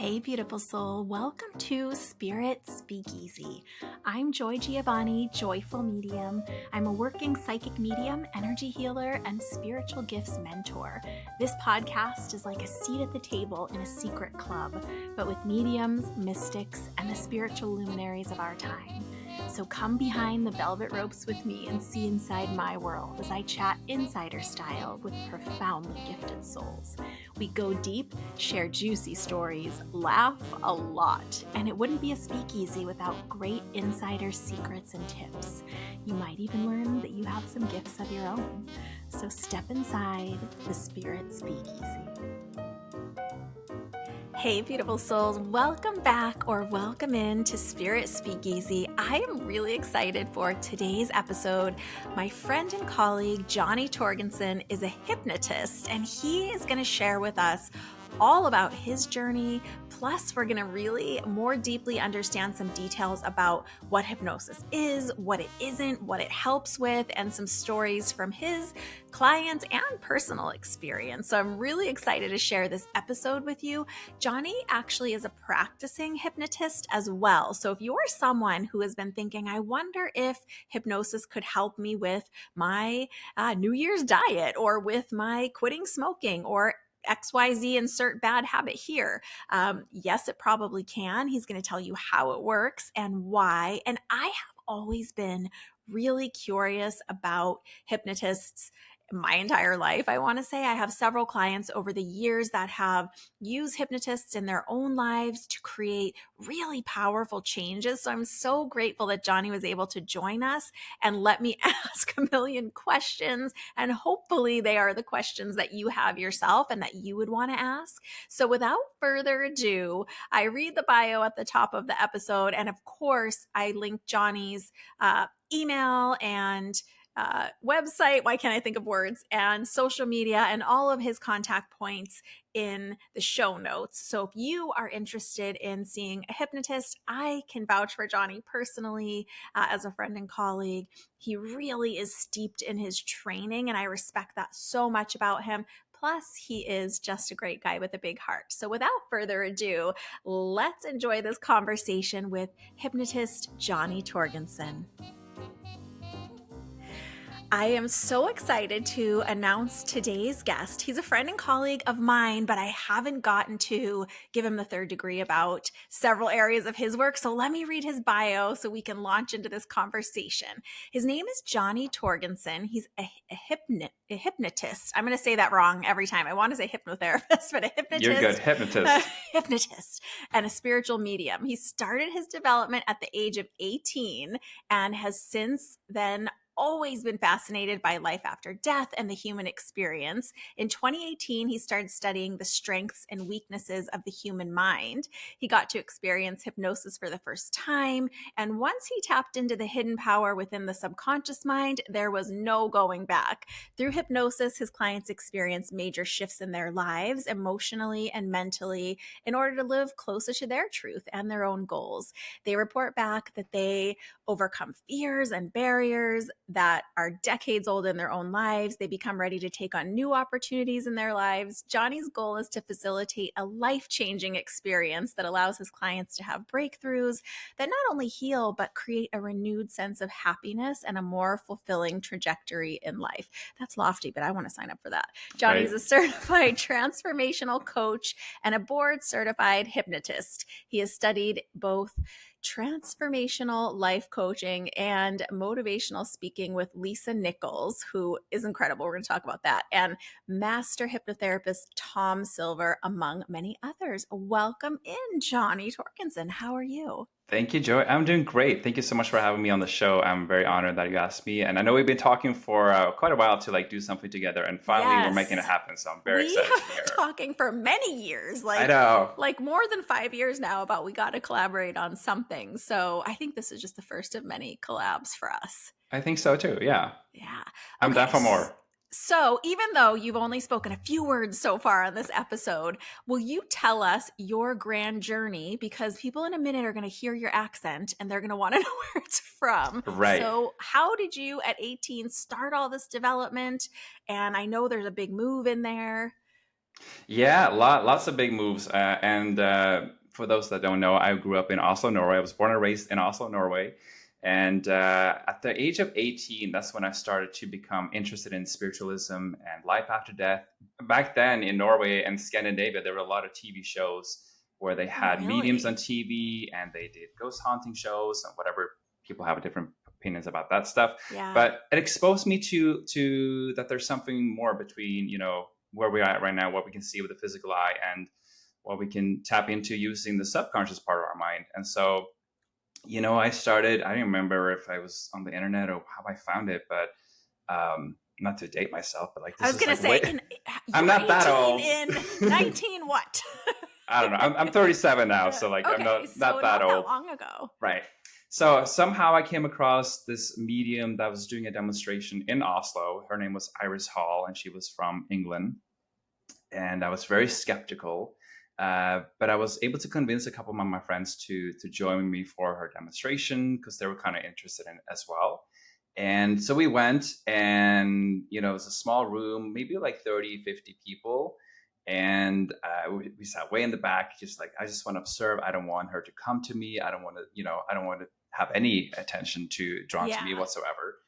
Hey, beautiful soul. Welcome to Spirit Speakeasy. I'm Joy Giovanni, Joyful Medium. I'm a working psychic medium, energy healer, and spiritual gifts mentor. This podcast is like a seat at the table in a secret club, but with mediums, mystics, and the spiritual luminaries of our time. So come behind the velvet ropes with me and see inside my world as I chat insider style with profoundly gifted souls. We go deep, share juicy stories, laugh a lot, and it wouldn't be a speakeasy without great insider secrets and tips. You might even learn that you have some gifts of your own. So step inside the Spirit Speakeasy. Hey, beautiful souls, welcome back or welcome in to Spirit Speakeasy. I am really excited for today's episode. My friend and colleague, Jonny Torgersen, is a hypnotist, and he is going to share with us all about his journey. Plus, we're going to really more deeply understand some details about what hypnosis is, what it isn't, what it helps with, and some stories from his clients and personal experience. So I'm really excited to share this episode with you. Jonny actually is a practicing hypnotist as well. So if you're someone who has been thinking, I wonder if hypnosis could help me with my New Year's diet or with my quitting smoking or XYZ, insert bad habit here. Yes, it probably can. He's going to tell you how it works and why. And I have always been really curious about hypnotists my entire life. I want to say I have several clients over the years that have used hypnotists in their own lives to create really powerful changes. So I'm so grateful that Jonny was able to join us and let me ask a million questions. And hopefully they are the questions that you have yourself and that you would want to ask. So without further ado, I read the bio at the top of the episode. And of course, I link Jonny's email and website, why can't I think of words, and social media and all of his contact points in the show notes. So if you are interested in seeing a hypnotist, I can vouch for Jonny personally as a friend and colleague. He really is steeped in his training, and I respect that so much about him. Plus, he is just a great guy with a big heart. So without further ado, let's enjoy this conversation with hypnotist Jonny Torgersen. I am so excited to announce today's guest. He's a friend and colleague of mine, but I haven't gotten to give him the third degree about several areas of his work. So let me read his bio so we can launch into this conversation. His name is Jonny Torgersen. He's a hypnotist. I'm going to say that wrong every time. I want to say hypnotherapist, but a hypnotist. You're good, hypnotist. Hypnotist and a spiritual medium. He started his development at the age of 18 and has since then always been fascinated by life after death and the human experience. In 2018, he started studying the strengths and weaknesses of the human mind. He got to experience hypnosis for the first time. And once he tapped into the hidden power within the subconscious mind, there was no going back. Through hypnosis, his clients experienced major shifts in their lives, emotionally and mentally, in order to live closer to their truth and their own goals. They report back that they overcome fears and barriers that are decades old in their own lives. They become ready to take on new opportunities in their lives. Jonny's goal is to facilitate a life-changing experience that allows his clients to have breakthroughs that not only heal, but create a renewed sense of happiness and a more fulfilling trajectory in life. That's lofty, but I want to sign up for that. Jonny is a certified transformational coach and a board-certified hypnotist. He has studied both transformational life coaching and motivational speaking with Lisa Nichols, who is incredible. We're going to talk about that. And master hypnotherapist Tom Silver, among many others. Welcome in, Jonny Torgersen. How are you? Thank you, Joy. I'm doing great. Thank you so much for having me on the show. I'm very honored that you asked me. And I know we've been talking for quite a while to do something together. And finally, we're making it happen. So I'm very excited to hear. We have been talking for many years. I know. Like more than 5 years now about we got to collaborate on something. So I think this is just the first of many collabs for us. I think so too. Yeah. Yeah. I'm down for more. So even though you've only spoken a few words so far on this episode, will you tell us your grand journey? Because people in a minute are going to hear your accent and they're going to want to know where it's from. Right. So how did you at 18 start all this development? And I know there's a big move in there. Yeah, lots of big moves. And for those that don't know, I grew up in Oslo, Norway. I was born and raised in Oslo, Norway. And at the age of 18, that's when I started to become interested in spiritualism and life after death. Back then in Norway and Scandinavia, there were a lot of TV shows where they Oh, had mediums on really? TV and they did ghost haunting shows and whatever. People have different opinions about that stuff. Yeah. But it exposed me to that there's something more between, where we are at right now, what we can see with the physical eye, and what we can tap into using the subconscious part of our mind. And so, I don't remember if I was on the internet or how I found it, but not to date myself, but like I this was is going to like say, way, you I'm were not that 18 old. in 19 what? I don't know. I'm 37 now, so like I'm Okay, so not that not that old. long ago. Right. So somehow I came across this medium that was doing a demonstration in Oslo. Her name was Iris Hall, and she was from England. And I was very skeptical, but I was able to convince a couple of my friends to join me for her demonstration because they were kind of interested in it as well. And so we went, and it was a small room, maybe like 30, 50 people. And we sat way in the back, just like, I just want to observe. I don't want her to come to me. I don't want to, I don't want to have any attention drawn to me Yeah. whatsoever.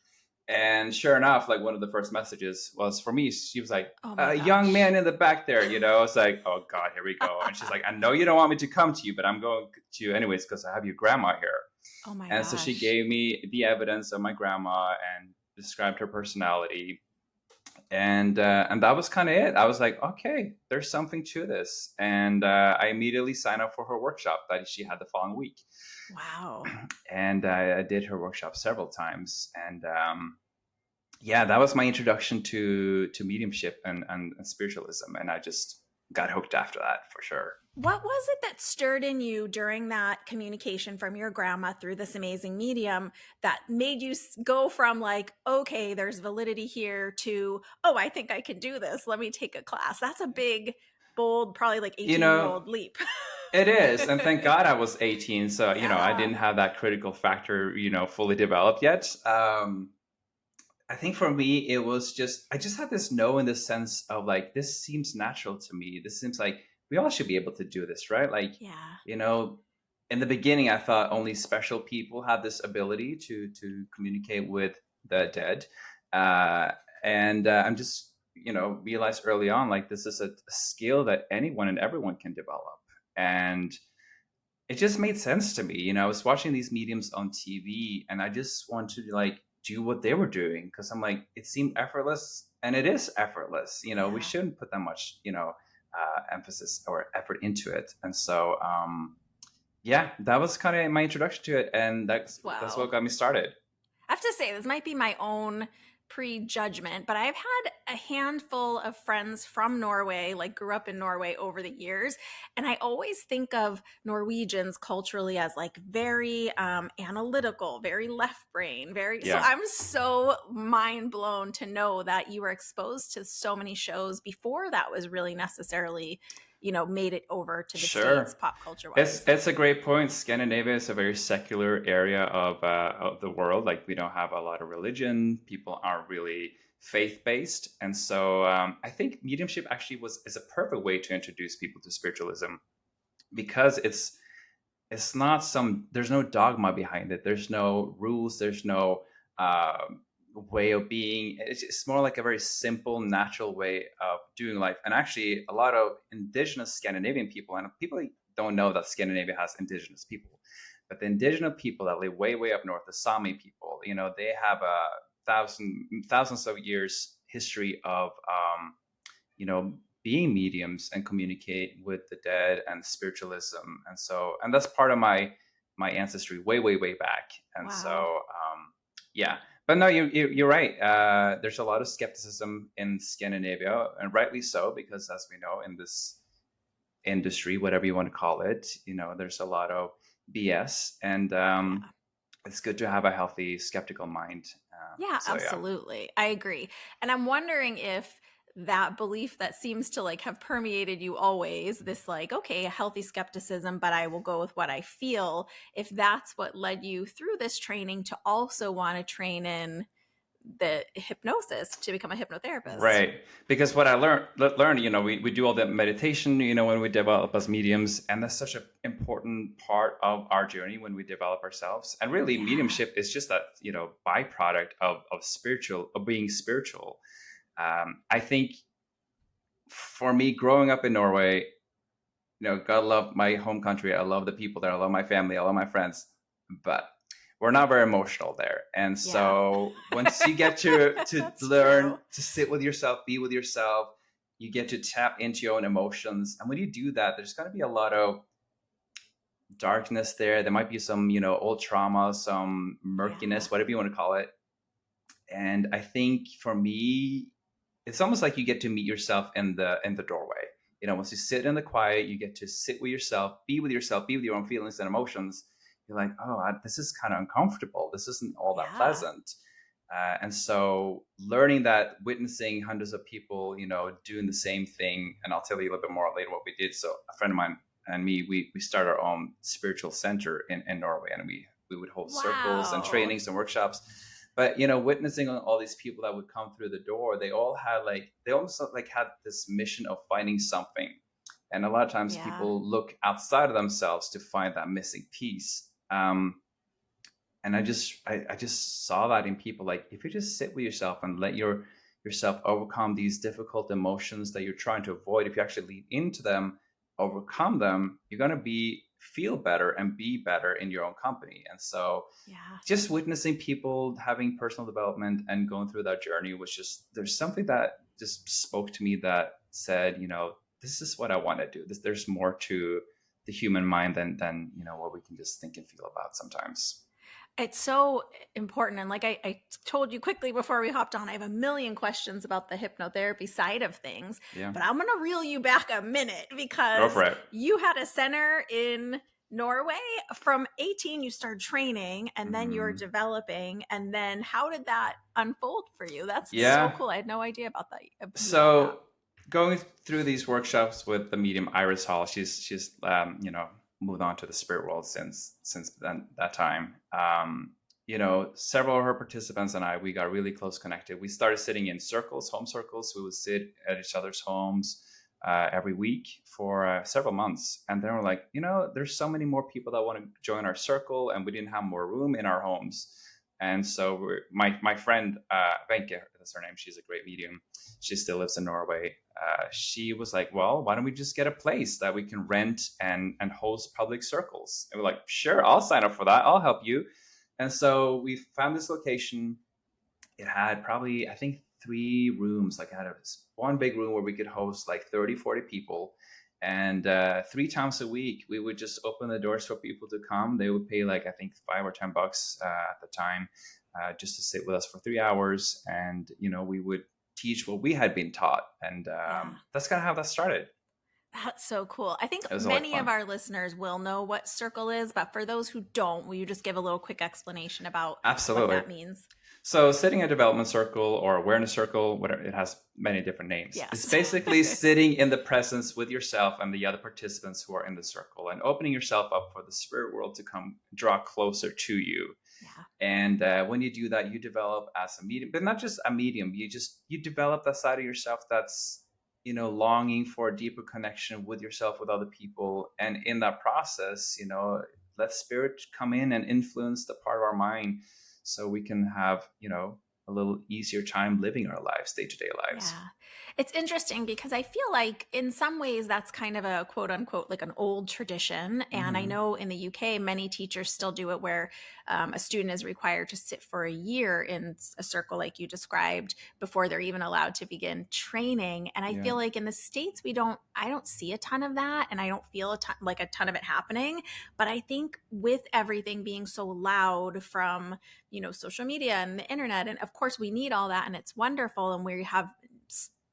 And sure enough, like one of the first messages was for me. She was like, Oh my "A young gosh. man in the back there." It's like, "Oh God, here we go." And she's like, "I know you don't want me to come to you, but I'm going to you anyways because I have your grandma here." Oh my And so she gosh. gave me the evidence of my grandma and described her personality, and that was kind of it. I was like, "Okay, there's something to this," and I immediately signed up for her workshop that she had the following week. Wow. And I did her workshop several times, and yeah, that was my introduction to mediumship and spiritualism, and I just got hooked after that for sure. What was it that stirred in you during that communication from your grandma through this amazing medium that made you go from like, okay, there's validity here to, oh, I think I can do this. Let me take a class. That's a big, bold, probably like You 18-year-old know, old leap. it is, and thank God I was 18, so I Yeah. didn't have that critical factor fully developed yet. I think for me it was just I just had this no in the sense of like this seems natural to me. This seems like we all should be able to do this, right? Like, Yeah. you know, in the beginning I thought only special people had this ability to communicate with the dead. I'm just, realized early on like this is a skill that anyone and everyone can develop. And it just made sense to me. I was watching these mediums on TV and I just wanted to like do what they were doing because I'm like, it seemed effortless and it is effortless. We Yeah. shouldn't put that much, emphasis or effort into it. And so, yeah, that was kind of my introduction to it. And that's what Wow. got me started. I have to say, this might be my own prejudgment, but I've had a handful of friends from Norway, like grew up in Norway over the years. And I always think of Norwegians culturally as like very analytical, very left brain, so Yeah, I'm so mind blown to know that you were exposed to so many shows before that was really necessarily, made it over to the States sure. pop culture It's wise. it's a great point. Scandinavia is a very secular area of the world. Like we don't have a lot of religion. People aren't really faith based, and so I think mediumship actually is a perfect way to introduce people to spiritualism because it's not there's no dogma behind it. There's no rules. There's no way of being. It's more like a very simple, natural way of doing life. And actually, a lot of indigenous Scandinavian people, and people don't know that Scandinavia has indigenous people, but the indigenous people that live way, way up north, the Sami people, they have a thousands of years history of, you know, being mediums and communicate with the dead and spiritualism. And that's part of my ancestry way, way, way back. And so, Wow. yeah. But no, you're right. There's a lot of skepticism in Scandinavia, and rightly so, because as we know, in this industry, whatever you want to call it, there's a lot of BS, and Yeah. it's good to have a healthy, skeptical mind. Yeah, So yeah. absolutely. I agree. And I'm wondering if that belief that seems to like have permeated you always, this like, okay, a healthy skepticism, but I will go with what I feel, if that's what led you through this training to also want to train in the hypnosis to become a hypnotherapist. Right. Because what I learned, we do all the meditation, when we develop as mediums, and that's such an important part of our journey when we develop ourselves. And really, Yeah. mediumship is just that, byproduct of being spiritual. I think for me, growing up in Norway, God love my home country. I love the people there. I love my family. I love my friends. But we're not very emotional there. And Yeah. so once you get to That's learn true. to sit with yourself, be with yourself, you get to tap into your own emotions. And when you do that, there's going to be a lot of darkness there. There might be some, old trauma, some Yeah. murkiness, whatever you want to call it. And I think for me, it's almost like you get to meet yourself in the doorway. Once you sit in the quiet, you get to sit with yourself, be with your own feelings and emotions. You're like, oh, this is kind of uncomfortable. This isn't all that Yeah. pleasant. And so learning that, witnessing hundreds of people, doing the same thing, and I'll tell you a little bit more later what we did. So a friend of mine and me, we started our own spiritual center in Norway, and we would hold circles and Wow. trainings and workshops. But witnessing all these people that would come through the door, they almost like had this mission of finding something. And a lot of times Yeah. people look outside of themselves to find that missing piece. And I just saw that in people. Like, if you just sit with yourself and let yourself overcome these difficult emotions that you're trying to avoid, if you actually lean into them, overcome them, you're going to feel better and be better in your own company. And so Yeah. just witnessing people having personal development and going through that journey was just, there's something that just spoke to me that said, this is what I want to do. There's more to the human mind than what we can just think and feel about sometimes. It's so important. And like I told you quickly before we hopped on, I have a million questions about the hypnotherapy side of things, Yeah. but I'm going to reel you back a minute Go because for it. you had a center in Norway. From 18, you started training and then you're Mhm. developing. And then how did that unfold for you? That's so Yeah. cool. I had no idea about that. You had that. So going through these workshops with the medium Iris Hall, she's moved on to the spirit world since then, that time. Several of her participants and I, we got really close connected. We started sitting in circles, home circles. We would sit at each other's homes every week for several months, and then we're like, there's so many more people that want to join our circle, and we didn't have more room in our homes. And so my friend Wenche, that's her name. She's a great medium. She still lives in Norway. She was like, well, why don't we just get a place that we can rent and host public circles? And we're like, sure, I'll sign up for that. I'll help you. And so we found this location. It had probably, I think, 3 rooms. Like, it had one big room where we could host like 30, 40 people. And 3 times a week, we would just open the doors for people to come. They would pay like, I think, $5 or $10 at the time, just to sit with us for 3 hours. And, we would teach what we had been taught. And Yeah. that's kind of how that started. That's so cool. I think It was a lot of many of fun. our listeners will know what circle is, but for those who don't, will you just give a little quick explanation about what Absolutely. that means? So sitting in a development circle or awareness circle, whatever, it has many different names. It's Yes. basically sitting in the presence with yourself and the other participants who are in the circle, and opening yourself up for the spirit world to come draw closer to you. Yeah. And when you do that, you develop as a medium, but not just a medium. You develop that side of yourself that's longing for a deeper connection with yourself, with other people, and in that process, let spirit come in and influence the part of our mind, so we can have a little easier time living our lives, day-to-day lives. Yeah. It's interesting because I feel like in some ways that's kind of a quote unquote like an old tradition. And I Mm-hmm. know in the UK, many teachers still do it where a student is required to sit for a year in a circle like you described before they're even allowed to begin training. And I Yeah. feel like in the States, I don't see a ton of that. And I don't feel like a ton of it happening. But I think with everything being so loud from social media and the internet, and of course we need all that and it's wonderful, and we have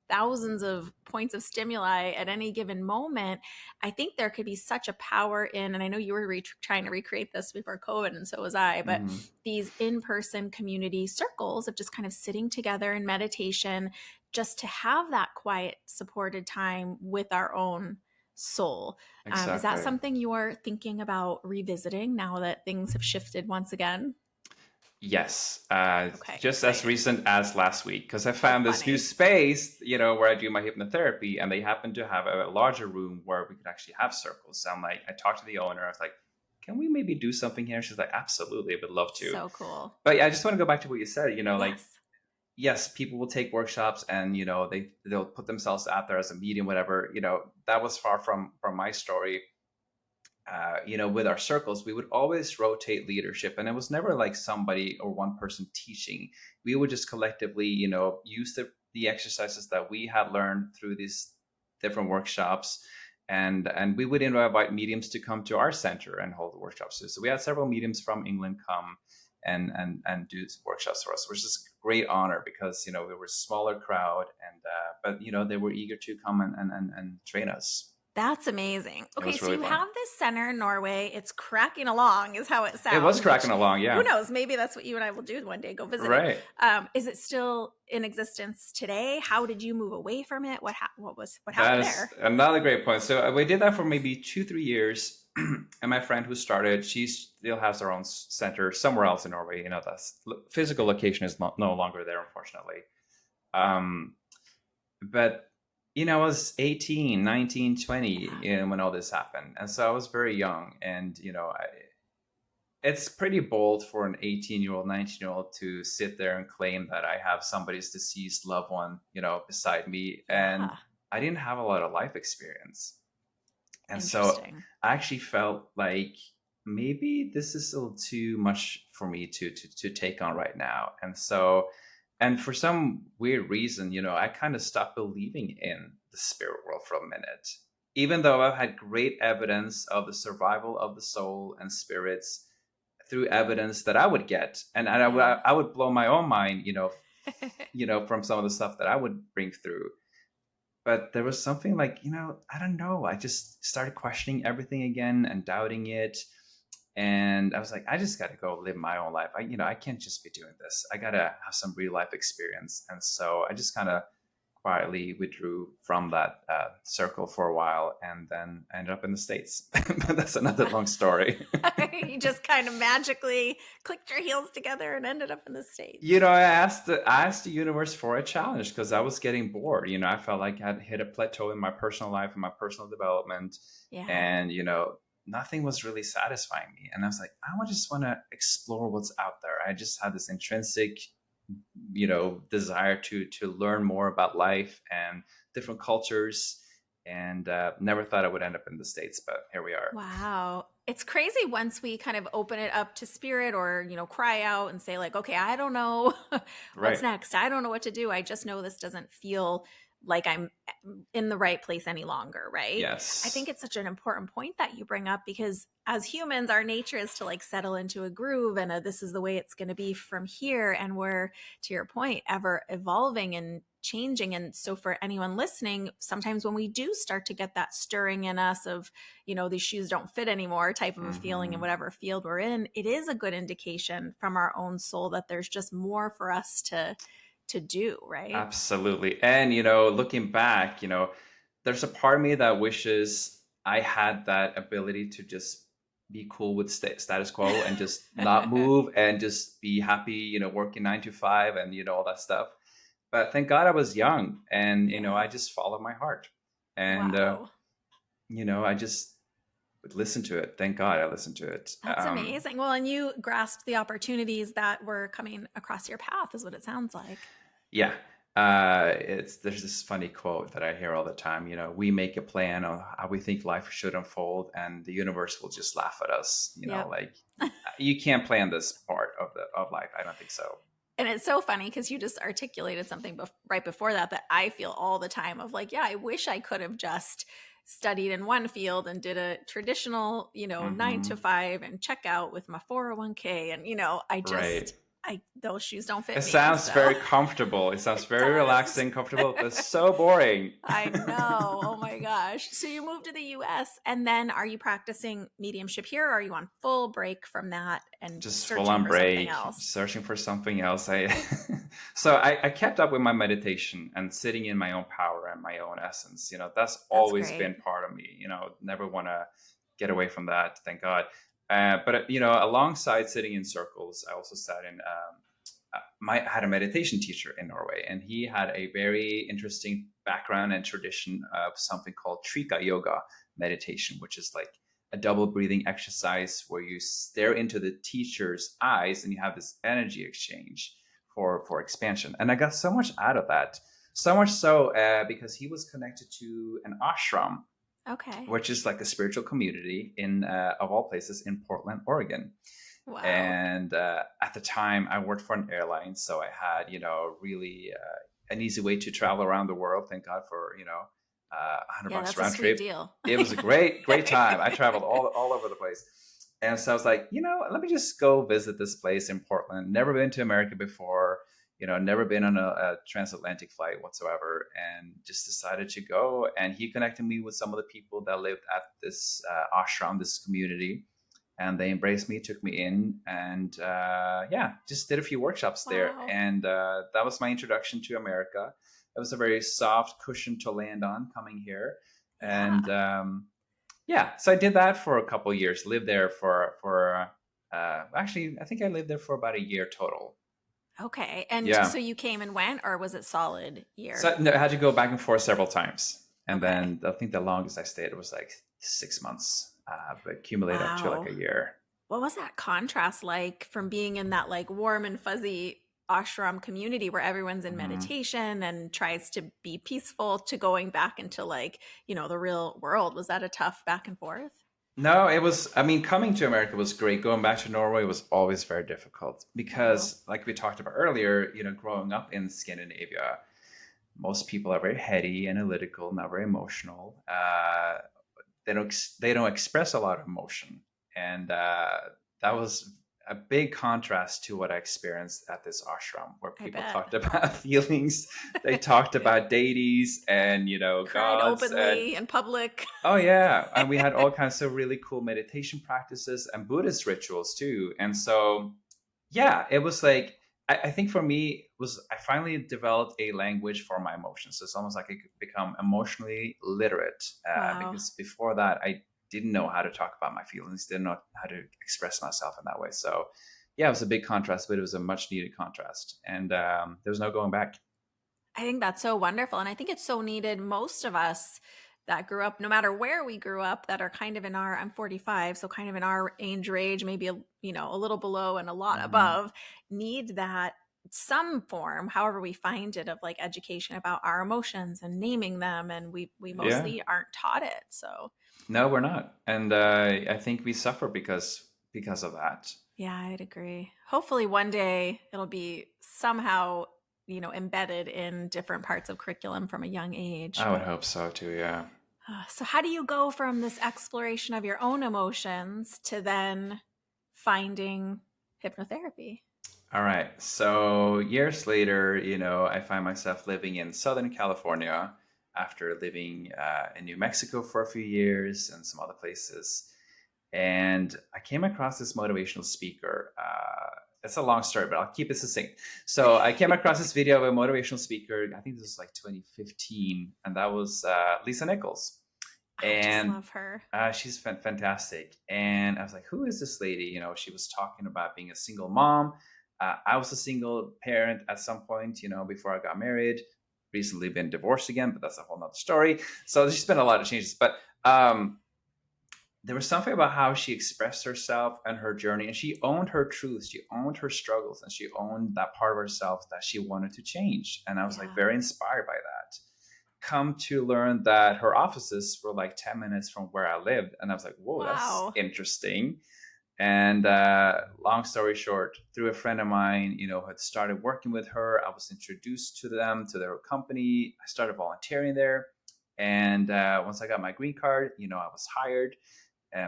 thousands of points of stimuli at any given moment. I think there could be such a power in, and I know you were trying to recreate this before COVID, and so was I, but Mm-hmm. these in-person community circles of just kind of sitting together in meditation, just to have that quiet supported time with our own soul. Is that Exactly. something you're thinking about revisiting now that things have shifted once again? Yes, Okay, just as exciting. recent as last week, because I Oh, found this new funny. space, where I do my hypnotherapy, and they happen to have a larger room where we could actually have circles. So I'm like, I talked to the owner. I was like, can we maybe do something here? She's like, absolutely, I would love to. So cool. But yeah, I just want to go back to what you said. Like, Yes. yes, people will take workshops, and they'll put themselves out there as a medium, whatever. That was far from my story. With our circles, we would always rotate leadership, and it was never like somebody or one person teaching. We would just collectively, use the exercises that we had learned through these different workshops, and we would invite mediums to come to our center and hold the workshops. So we had several mediums from England come and do workshops for us, which is a great honor because we were a smaller crowd, and but they were eager to come and train us. That's amazing. It Okay, was so really you fun. have this center in Norway. It's cracking along, is how it It was sounds, which cracking along, who yeah. knows? Maybe that's what you and I will do one day, go visit it. Right. Is it still in existence today? How did you move away from it? What That happened is there? another great point. So we did that for maybe 2-3 years. And my friend who started, she still has her own center somewhere else in Norway. That's physical location is no longer there, unfortunately. Um, but I was 18, 19, 20 when all this happened. And so I was very young. And, it's pretty bold for an 18-year-old, 19-year-old to sit there and claim that I have somebody's deceased loved one, beside me. And Yeah, I didn't have a lot of life experience. And so interesting. I actually felt like maybe this is a little too much for me to take on right now. And for some weird reason, I kind of stopped believing in the spirit world for a minute. Even though I've had great evidence of the survival of the soul and spirits through evidence that I would get, and Yeah. I would blow my own mind, from some of the stuff that I would bring through. But there was something like, I don't know. I just started questioning everything again and doubting it. And I was like, I just got to go live my own life. I can't just be doing this. I got to have some real life experience. And so I just kind of quietly withdrew from that circle for a while, and then ended up in the States. But that's another long story. You just kind of magically clicked your heels together and ended up in the States. I asked the universe for a challenge because I was getting bored. I felt like I'd hit a plateau in my personal life and my personal development. Yeah. And, nothing was really satisfying me. And I was like, just want to explore what's out there. I just had this intrinsic, desire to learn more about life and different cultures. And never thought I would end up in the States, but here we are. Wow. It's crazy once we kind of open it up to spirit or, cry out and say like, okay, I don't know what's Right. next. I don't know what to do. I just know this doesn't feel like I'm in the right place any longer, right? Yes. I think it's such an important point that you bring up because as humans, our nature is to like settle into a groove and this is the way it's going to be from here. And we're, to your point, ever evolving and changing. And so for anyone listening, sometimes when we do start to get that stirring in us of, these shoes don't fit anymore type of a feeling in whatever field we're in, it is a good indication from our own soul that there's just more for us to do, right? Absolutely. And, looking back, there's a part of me that wishes I had that ability to just be cool with status quo and just not move and just be happy, working 9 to 5 and, all that stuff. But thank God I was young and, I just followed my heart. And, Wow. I just would listen to it. Thank God I listened to it. That's amazing. Well, and you grasped the opportunities that were coming across your path is what it sounds like. Yeah. There's this funny quote that I hear all the time. We make a plan on how we think life should unfold, and the universe will just laugh at us. Like you can't plan this part of life. I don't think so. And it's so funny because you just articulated something right before that I feel all the time of like, yeah, I wish I could have just studied in one field and did a traditional, 9 to 5 and check out with my 401k. And, I just, those shoes don't fit me. It sounds very comfortable. It sounds very relaxing, comfortable, but so boring. I know. Oh my gosh. So you moved to the US and then are you practicing mediumship here or are you on full break from that and just searching full on for break, something else? searching for something else? I kept up with my meditation and sitting in my own power and my own essence. That's always been part of me. Never want to get away from that. Thank God. But alongside sitting in circles, I also sat in. I had a meditation teacher in Norway, and he had a very interesting background and tradition of something called Trika yoga meditation, which is like a double breathing exercise where you stare into the teacher's eyes and you have this energy exchange for expansion. And I got so much out of that, so much so because he was connected to an ashram, Okay. which is like a spiritual community in of all places in Portland, Oregon. Wow. And at the time, I worked for an airline, so I had really an easy way to travel around the world. Thank God for $100 round trip. Deal. It was a great time. I traveled all over the place, and so I was like, let me just go visit this place in Portland. Never been to America before. Never been on a transatlantic flight whatsoever, and just decided to go. And he connected me with some of the people that lived at this ashram, this community. And they embraced me, took me in, and just did a few workshops there. And that was my introduction to America. It was a very soft cushion to land on coming here. And so I did that for a couple of years, lived there for actually, I think I lived there for about a year total. Okay. And so you came and went, or was it solid year? So no, I had to go back and forth several times. And then I think the longest I stayed was like 6 months. But accumulate up to like a year. What was that contrast like from being in that like warm and fuzzy ashram community where everyone's in meditation and tries to be peaceful to going back into like, the real world? Was that a tough back and forth? No, it was, coming to America was great. Going back to Norway was always very difficult because like we talked about earlier, growing up in Scandinavia, most people are very heady, analytical, not very emotional. They don't express a lot of emotion, and that was a big contrast to what I experienced at this ashram, where people talked about feelings. They talked about deities and cried gods openly in public. Oh yeah, and we had all kinds of really cool meditation practices and Buddhist rituals too. And so it was like I think for me I finally developed a language for my emotions. It's almost like I could become emotionally literate because before that I didn't know how to talk about my feelings, didn't know how to express myself in that way. So it was a big contrast, but it was a much needed contrast, and there was no going back. I think that's so wonderful, and I think it's so needed. Most of us that grew up, no matter where we grew up, that are kind of in I'm 45, so kind of in our age range, maybe a little below and a lot above, need that some form, however we find it, of like education about our emotions and naming them, and we mostly aren't taught it. So no, we're not, and I think we suffer because of that. Yeah, I'd agree. Hopefully one day it'll be somehow embedded in different parts of curriculum from a young age. I would hope so too, yeah. So how do you go from this exploration of your own emotions to then finding hypnotherapy? All right. So years later, I find myself living in Southern California after living in New Mexico for a few years and some other places. And I came across this motivational speaker. It's a long story, but I'll keep it succinct. So I came across this video of a motivational speaker. I think this was like 2015, and that was Lisa Nichols. I just love her. She's fantastic. And I was like, who is this lady? She was talking about being a single mom. I was a single parent at some point, before I got married. Recently been divorced again, but that's a whole nother story. So there's been a lot of changes. But there was something about how she expressed herself and her journey, and she owned her truths, she owned her struggles, and she owned that part of herself that she wanted to change. And I was like very inspired by that. Come to learn that her offices were like 10 minutes from where I lived. And I was like, whoa, that's interesting. And long story short, through a friend of mine, had started working with her. I was introduced to them, to their company. I started volunteering there. And once I got my green card, I was hired.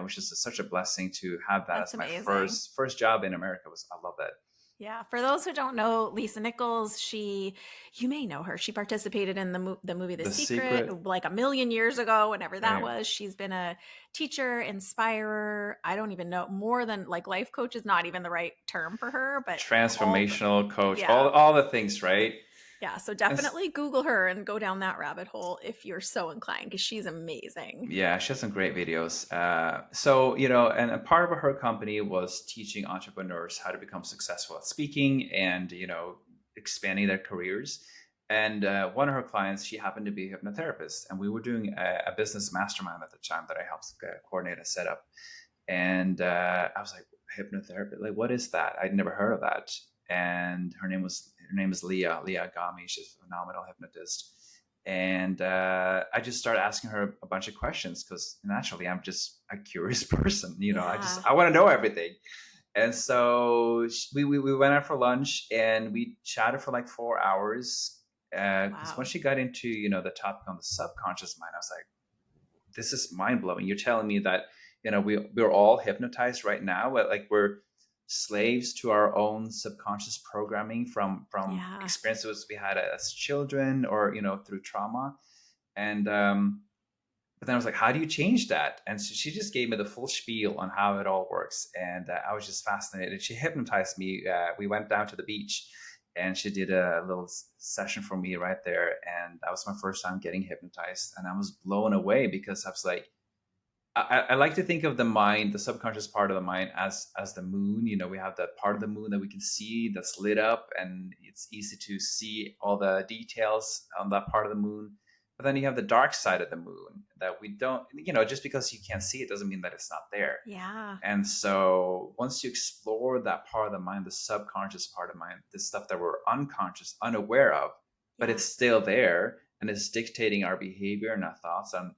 Which is such a blessing to have that as my first job in America. I love that. Yeah. For those who don't know Lisa Nichols, you may know her. She participated in the movie The Secret like a million years ago, whenever that was. She's been a teacher, inspirer. I don't even know, more than like life coach is not even the right term for her, but transformational coach, all the things, right? Yeah, so And definitely Google her and go down that rabbit hole if you're so inclined, because she's amazing. yeah, she has some great videos. So, and a part of her company was teaching entrepreneurs how to become successful at speaking and, expanding their careers. And one of her clients, she happened to be a hypnotherapist. And we were doing a business mastermind at the time that I helped coordinate and set up. And I was like, hypnotherapy, like, what is that? I'd never heard of that. And her name is Leah Gami. She's a phenomenal hypnotist. And I just started asking her a bunch of questions because naturally I'm just a curious person. Yeah. I want to know everything. And so we went out for lunch and we chatted for like 4 hours. Because Wow. once she got into, the topic on the subconscious mind, I was like, this is mind blowing. You're telling me that, we're all hypnotized right now. Like we're slaves to our own subconscious programming from Yeah. experiences we had as children or, through trauma. And, but then I was like, how do you change that? And so she just gave me the full spiel on how it all works. And I was just fascinated. She hypnotized me. We went down to the beach and she did a little session for me right there. And that was my first time getting hypnotized. And I was blown away because I was like, I like to think of the mind, the subconscious part of the mind, as the moon. We have that part of the moon that we can see that's lit up, and it's easy to see all the details on that part of the moon. But then you have the dark side of the moon that we don't. Just because you can't see it doesn't mean that it's not there. Yeah. And so once you explore that part of the mind, the subconscious part of the mind, the stuff that we're unconscious, unaware of, but Yeah. it's still there and it's dictating our behavior and our thoughts on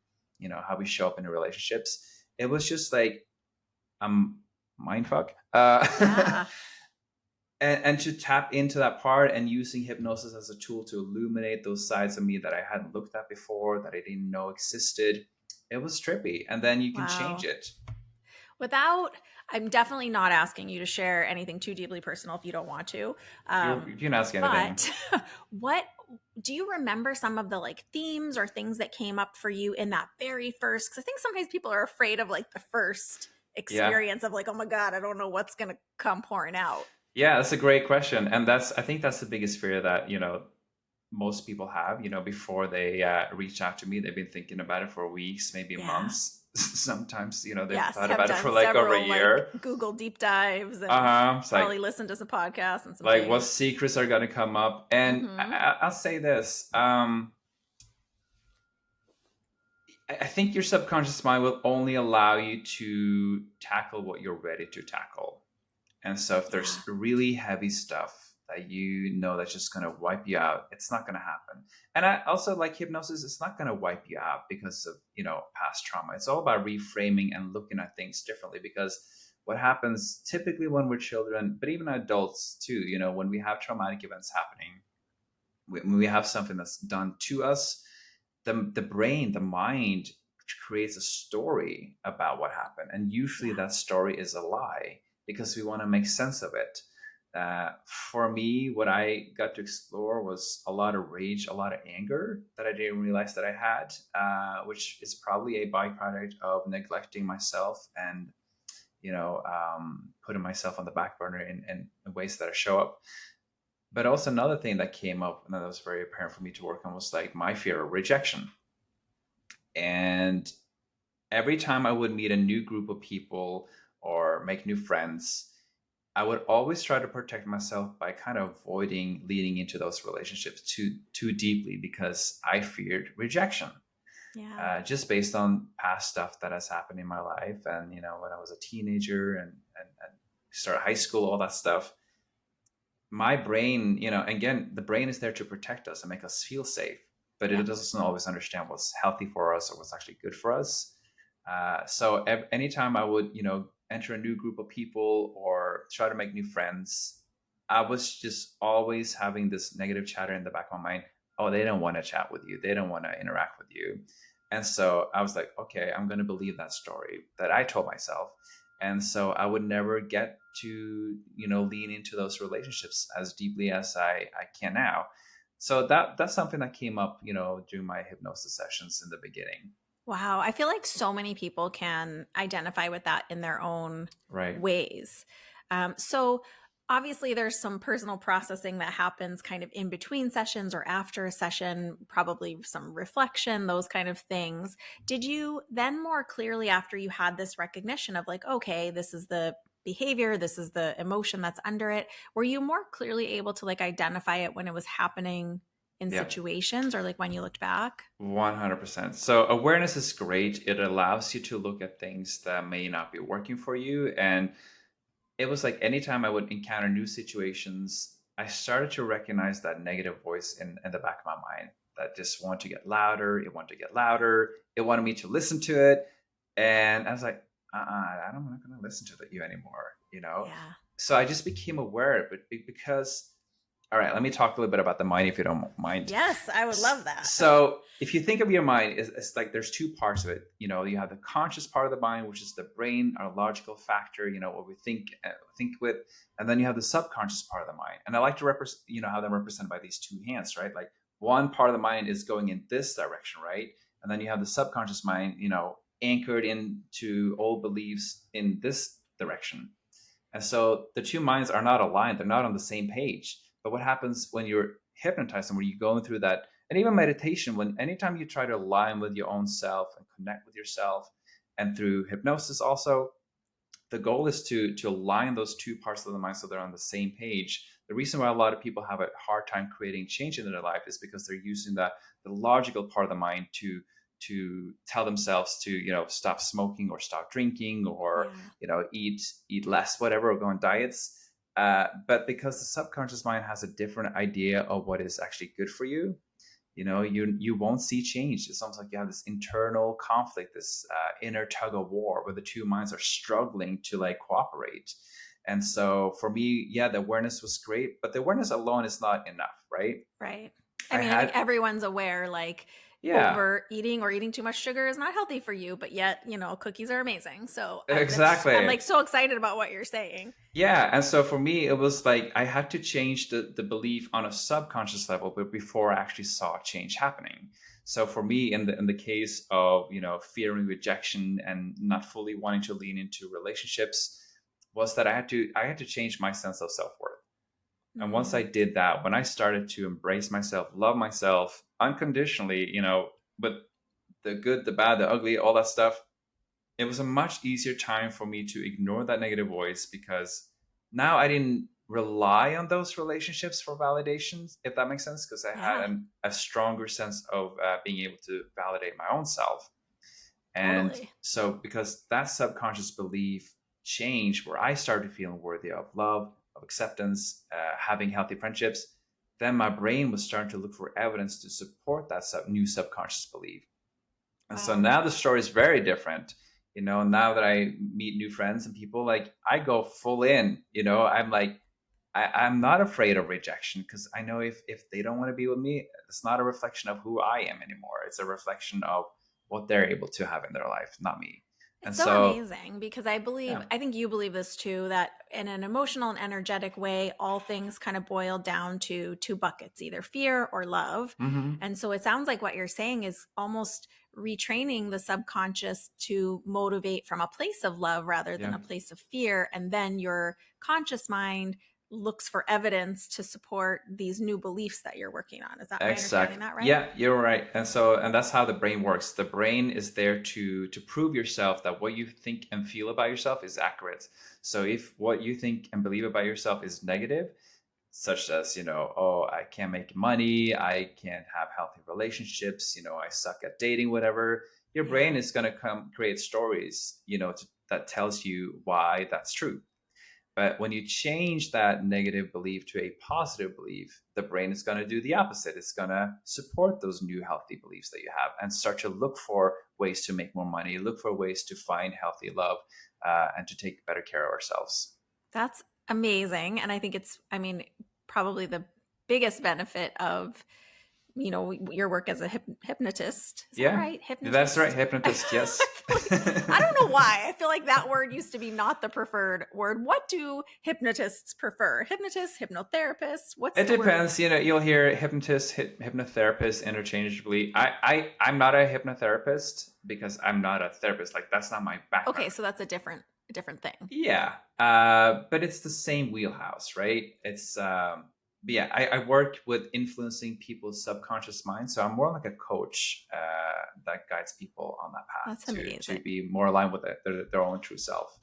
how we show up in relationships. It was just like mind fuck. Yeah. And to tap into that part and using hypnosis as a tool to illuminate those sides of me that I hadn't looked at before, that I didn't know existed. It was trippy. And then you can change Wow. it. I'm definitely not asking you to share anything too deeply personal if you don't want to. You can ask anything. But what do you remember some of the like themes or things that came up for you in that very first? Because I think sometimes people are afraid of like the first Yeah. experience of like, oh my God, I don't know what's going to come pouring out. Yeah, that's a great question. And I think that's the biggest fear that, most people have, before they reach out to me. They've been thinking about it for weeks, maybe Yeah. months. Sometimes, they've Yes. thought Have about it for done like over a several year. like Google deep dives and It's probably like, listened to some podcasts and some what things. secrets are going to come up? And Mm-hmm. I'll say this. I think your subconscious mind will only allow you to tackle what you're ready to tackle. And so if Yeah. there's really heavy stuff that that's just going to wipe you out, it's not going to happen. And I also like hypnosis. It's not going to wipe you out because of, past trauma. It's all about reframing and looking at things differently, because what happens typically when we're children, but even adults too, when we have traumatic events happening, when we have something that's done to us, the brain, the mind creates a story about what happened. And usually Yeah. that story is a lie because we want to make sense of it. For me, what I got to explore was a lot of rage, a lot of anger that I didn't realize that I had, which is probably a byproduct of neglecting myself and, putting myself on the back burner in ways that I show up. But also another thing that came up and that was very apparent for me to work on was like my fear of rejection. And every time I would meet a new group of people or make new friends, I would always try to protect myself by kind of avoiding leading into those relationships too deeply because I feared rejection. Yeah. Just based on past stuff that has happened in my life, and when I was a teenager and started high school, all that stuff. My brain, again, the brain is there to protect us and make us feel safe, but it Yeah. doesn't always understand what's healthy for us or what's actually good for us. So anytime I would, enter a new group of people or try to make new friends, I was just always having this negative chatter in the back of my mind. Oh, they don't want to chat with you. They don't want to interact with you. And so I was like, okay, I'm going to believe that story that I told myself. And so I would never get to, lean into those relationships as deeply as I can now. So that's something that came up, during my hypnosis sessions in the beginning. Wow. I feel like so many people can identify with that in their own Right. ways. So obviously there's some personal processing that happens kind of in between sessions or after a session, probably some reflection, those kind of things. Did you then more clearly, after you had this recognition of like, okay, this is the behavior, this is the emotion that's under it, were you more clearly able to like identify it when it was happening in Yeah. situations or like when you looked back? 100%. So awareness is great. It allows you to look at things that may not be working for you. And it was like anytime I would encounter new situations, I started to recognize that negative voice in the back of my mind that just wanted to get louder. It wanted to get louder. It wanted me to listen to it. And I was like, I'm not going to listen to you anymore, Yeah. So I just became aware of it because, all right, let me talk a little bit about the mind if you don't mind. Yes, I would love that. So if you think of your mind, it's like there's two parts of it. You have the conscious part of the mind, which is the brain, our logical factor, what we think with, and then you have the subconscious part of the mind. And I like to have them represented by these two hands, right? Like one part of the mind is going in this direction, right? And then you have the subconscious mind, anchored into old beliefs in this direction. And so the two minds are not aligned. They're not on the same page. But what happens when you're hypnotized and when you're going through that, and even meditation, anytime you try to align with your own self and connect with yourself, and through hypnosis also, the goal is to align those two parts of the mind so they're on the same page. The reason why a lot of people have a hard time creating change in their life is because they're using the logical part of the mind to tell themselves to stop smoking or stop drinking or eat less, whatever, or go on diets. But because the subconscious mind has a different idea of what is actually good for you, you won't see change. It's almost like you have this internal conflict, this inner tug of war where the two minds are struggling to like cooperate. And so for me, the awareness was great, but the awareness alone is not enough, right? Right. I think everyone's aware, like, overeating or eating too much sugar is not healthy for you, but yet, cookies are amazing. So exactly, I'm like so excited about what you're saying. Yeah. And so for me, it was like I had to change the belief on a subconscious level, but before I actually saw change happening. So for me, in the case of, fearing rejection and not fully wanting to lean into relationships, was that I had to change my sense of self-worth. And once I did that, when I started to embrace myself, love myself unconditionally, with the good, the bad, the ugly, all that stuff, it was a much easier time for me to ignore that negative voice because now I didn't rely on those relationships for validations, if that makes sense, because I had a stronger sense of being able to validate my own self. And so because that subconscious belief changed where I started feeling worthy of love, of acceptance, having healthy friendships, then my brain was starting to look for evidence to support that new subconscious belief. And so now the story is very different. Now that I meet new friends and people, like I go full in, I'm like, I'm not afraid of rejection because I know if they don't want to be with me, it's not a reflection of who I am anymore. It's a reflection of what they're able to have in their life, not me. It's so amazing because I think you believe this too, that in an emotional and energetic way, all things kind of boil down to two buckets, either fear or love. Mm-hmm. And so it sounds like what you're saying is almost retraining the subconscious to motivate from a place of love rather than a place of fear. And then your conscious mind looks for evidence to support these new beliefs that you're working on. Is that my understanding that right? Yeah, you're right. And that's how the brain works. The brain is there to prove yourself that what you think and feel about yourself is accurate. So if what you think and believe about yourself is negative, such as, I can't make money, I can't have healthy relationships, I suck at dating, whatever, your brain is going to create stories, that tells you why that's true. But when you change that negative belief to a positive belief, the brain is going to do the opposite. It's going to support those new healthy beliefs that you have and start to look for ways to make more money, look for ways to find healthy love, and to take better care of ourselves. That's amazing. And I think it's, probably the biggest benefit of your work as a hypnotist. Is that right? Hypnotist. That's right. Hypnotist. Yes. I don't know why. I feel like that word used to be not the preferred word. What do hypnotists prefer? Hypnotists, hypnotherapists? It depends. You'll hear hypnotist, hypnotherapist interchangeably. I'm not a hypnotherapist because I'm not a therapist. Like that's not my background. Okay, so that's a different a different thing. Yeah, but it's the same wheelhouse, right? But yeah, I work with influencing people's subconscious mind, so I'm more like a coach that guides people on that path That's to amazing. be more aligned with their own true self.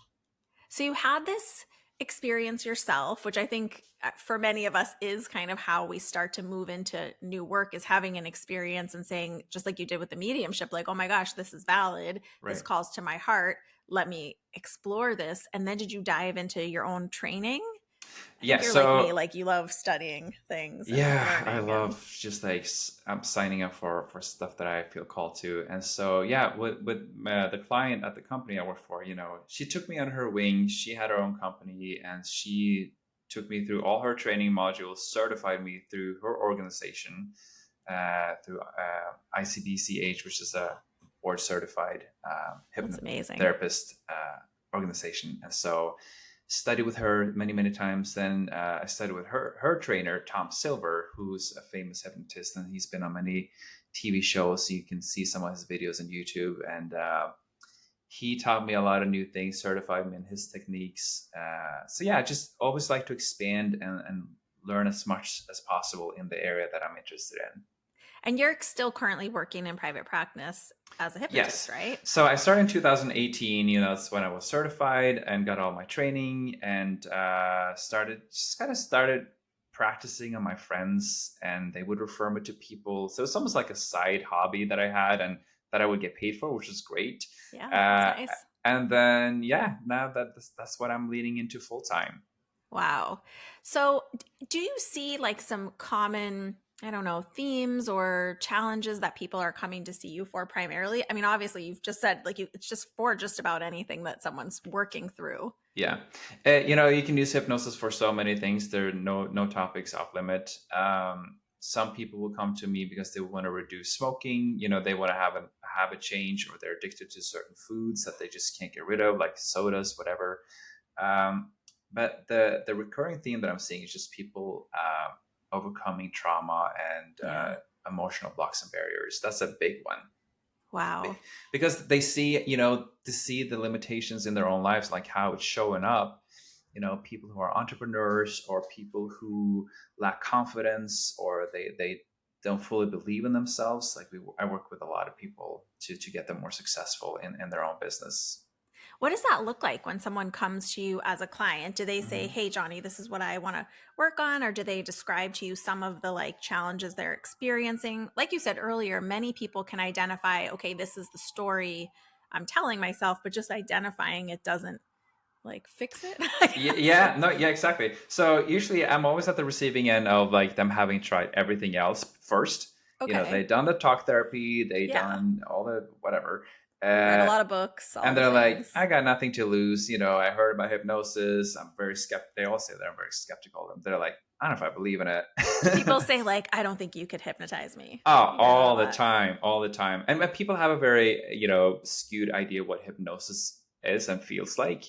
So you had this experience yourself, which I think for many of us is kind of how we start to move into new work, is having an experience and saying, just like you did with the mediumship, like, oh my gosh, this is valid. This Right. calls to my heart. Let me explore this. And then did you dive into your own training? I think Yeah. you're like me, So like you love studying things and yeah, I learning and love just like I'm signing up for stuff that I feel called to, and so yeah, with the client at the company I work for, she took me under her wing. She had her own company, and she took me through all her training modules, certified me through her organization, through ICD-CH, which is a board certified that's amazing. hypnotherapist organization, and so studied with her many times. Then I studied with her trainer Tom Silver, who's a famous hypnotist, and he's been on many TV shows. So you can see some of his videos on YouTube, and he taught me a lot of new things, certified me in his techniques. So yeah, I just always like to expand and learn as much as possible in the area that I'm interested in. And you're still currently working in private practice as a hypnotist, Yes. right? So I started in 2018. That's when I was certified and got all my training, and started practicing on my friends, and they would refer me to people. So it's almost like a side hobby that I had and that I would get paid for, which is great. Yeah, that's Uh, nice. and then yeah, now that's what I'm leading into full time. Wow. So, do you see like some common, I don't know, themes or challenges that people are coming to see you for primarily? I mean, obviously, you've just said like it's just for just about anything that someone's working through. Yeah, you can use hypnosis for so many things. There are no topics off limit. Some people will come to me because they want to reduce smoking. They want to have a habit change, or they're addicted to certain foods that they just can't get rid of, like sodas, whatever. But the recurring theme that I'm seeing is just people overcoming trauma and Yeah. emotional blocks and barriers. That's a big one. Wow. Because they see, to see the limitations in their own lives, like how it's showing up. People who are entrepreneurs, or people who lack confidence, or they don't fully believe in themselves. Like I work with a lot of people to get them more successful in their own business. What does that look like when someone comes to you as a client? Do they say, Mhm. "Hey, Johnny, this is what I want to work on," or do they describe to you some of the like challenges they're experiencing? Like you said earlier, many people can identify, okay, this is the story I'm telling myself, but just identifying it doesn't like fix it, I guess. Yeah, no, yeah, exactly. So usually I'm always at the receiving end of like them having tried everything else first. Okay. They've done the talk therapy, they Yeah. done all the whatever. They read a Uh, lot of books, all and the they're like, things. I got nothing to lose. I heard about hypnosis. I'm very skeptical. They all say that I'm very skeptical. And they're like, I don't know if I believe in it. Do people say like, "I don't think you could hypnotize me"? Oh, You hear that a all the lot. time, all the time. And when people have a very, skewed idea what hypnosis is and feels like.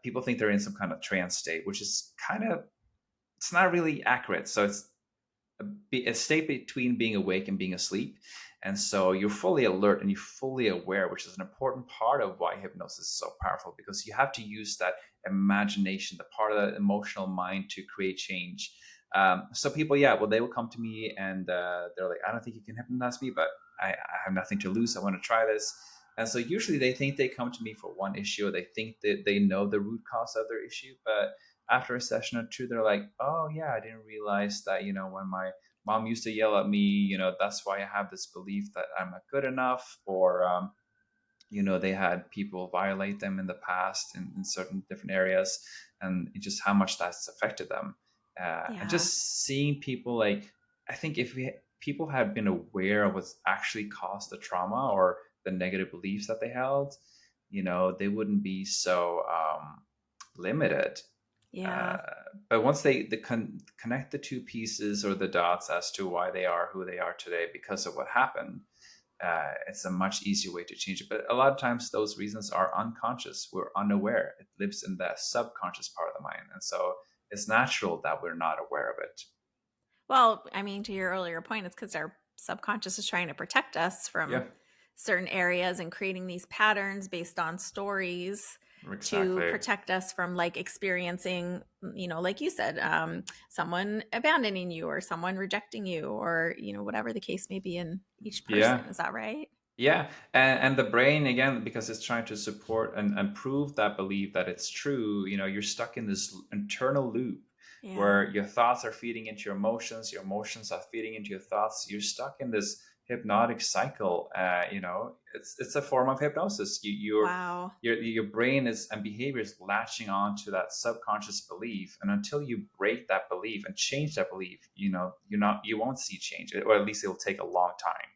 People think they're in some kind of trance state, which is it's not really accurate. So it's a state between being awake and being asleep. And so you're fully alert and you're fully aware, which is an important part of why hypnosis is so powerful, because you have to use that imagination, the part of the emotional mind, to create change. So people, yeah, well, they will come to me and they're like, I don't think you can hypnotize me, but I have nothing to lose. I want to try this. And so usually they think they come to me for one issue, or they think that they know the root cause of their issue. But after a session or two, they're like, oh, yeah, I didn't realize that, when my mom used to yell at me, that's why I have this belief that I'm not good enough. Or, they had people violate them in the past in certain different areas, and just how much that's affected them. And Yeah. just seeing people, like, I think if people had been aware of what's actually caused the trauma or the negative beliefs that they held, they wouldn't be so limited. Yeah. uh, but once they connect the two pieces or the dots as to why they are who they are today because of what happened, it's a much easier way to change it. But a lot of times those reasons are unconscious. We're unaware. It lives in the subconscious part of the mind. And so it's natural that we're not aware of it. Well, I mean, to your earlier point, it's because our subconscious is trying to protect us from Yeah. certain areas and creating these patterns based on stories to Exactly. protect us from like experiencing, like you said, someone abandoning you or someone rejecting you, or whatever the case may be in each Yeah. person. Is that right? Yeah, and the brain, again, because it's trying to support and prove that belief that it's true, you're stuck in this internal loop Yeah. where your thoughts are feeding into your emotions are feeding into your thoughts. You're stuck in this hypnotic cycle. It's a form of hypnosis. Wow. Your brain is and behavior is latching on to that subconscious belief, and until you break that belief and change that belief, you won't see change, or at least it'll take a long time.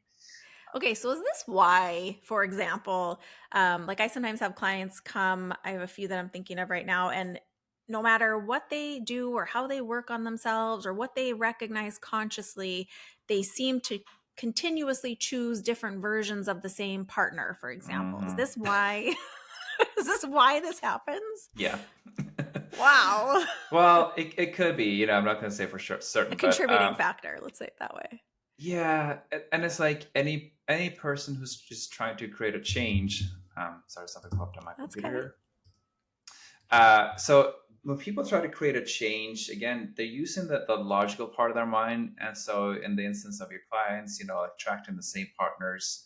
Okay, so is this why, for example, like I sometimes have clients come, I have a few that I'm thinking of right now, and no matter what they do or how they work on themselves or what they recognize consciously, they seem to continuously choose different versions of the same partner, for example. Is Hmm. this why? Is this why this happens? Yeah. Wow. Well, it could be, I'm not going to say for sure A certain, but contributing factor, let's say it that way. yeah, and it's like any person who's just trying to create a change. Sorry, something popped on my That's computer okay. here. So when people try to create a change, again, they're using the logical part of their mind. And so in the instance of your clients, attracting the same partners.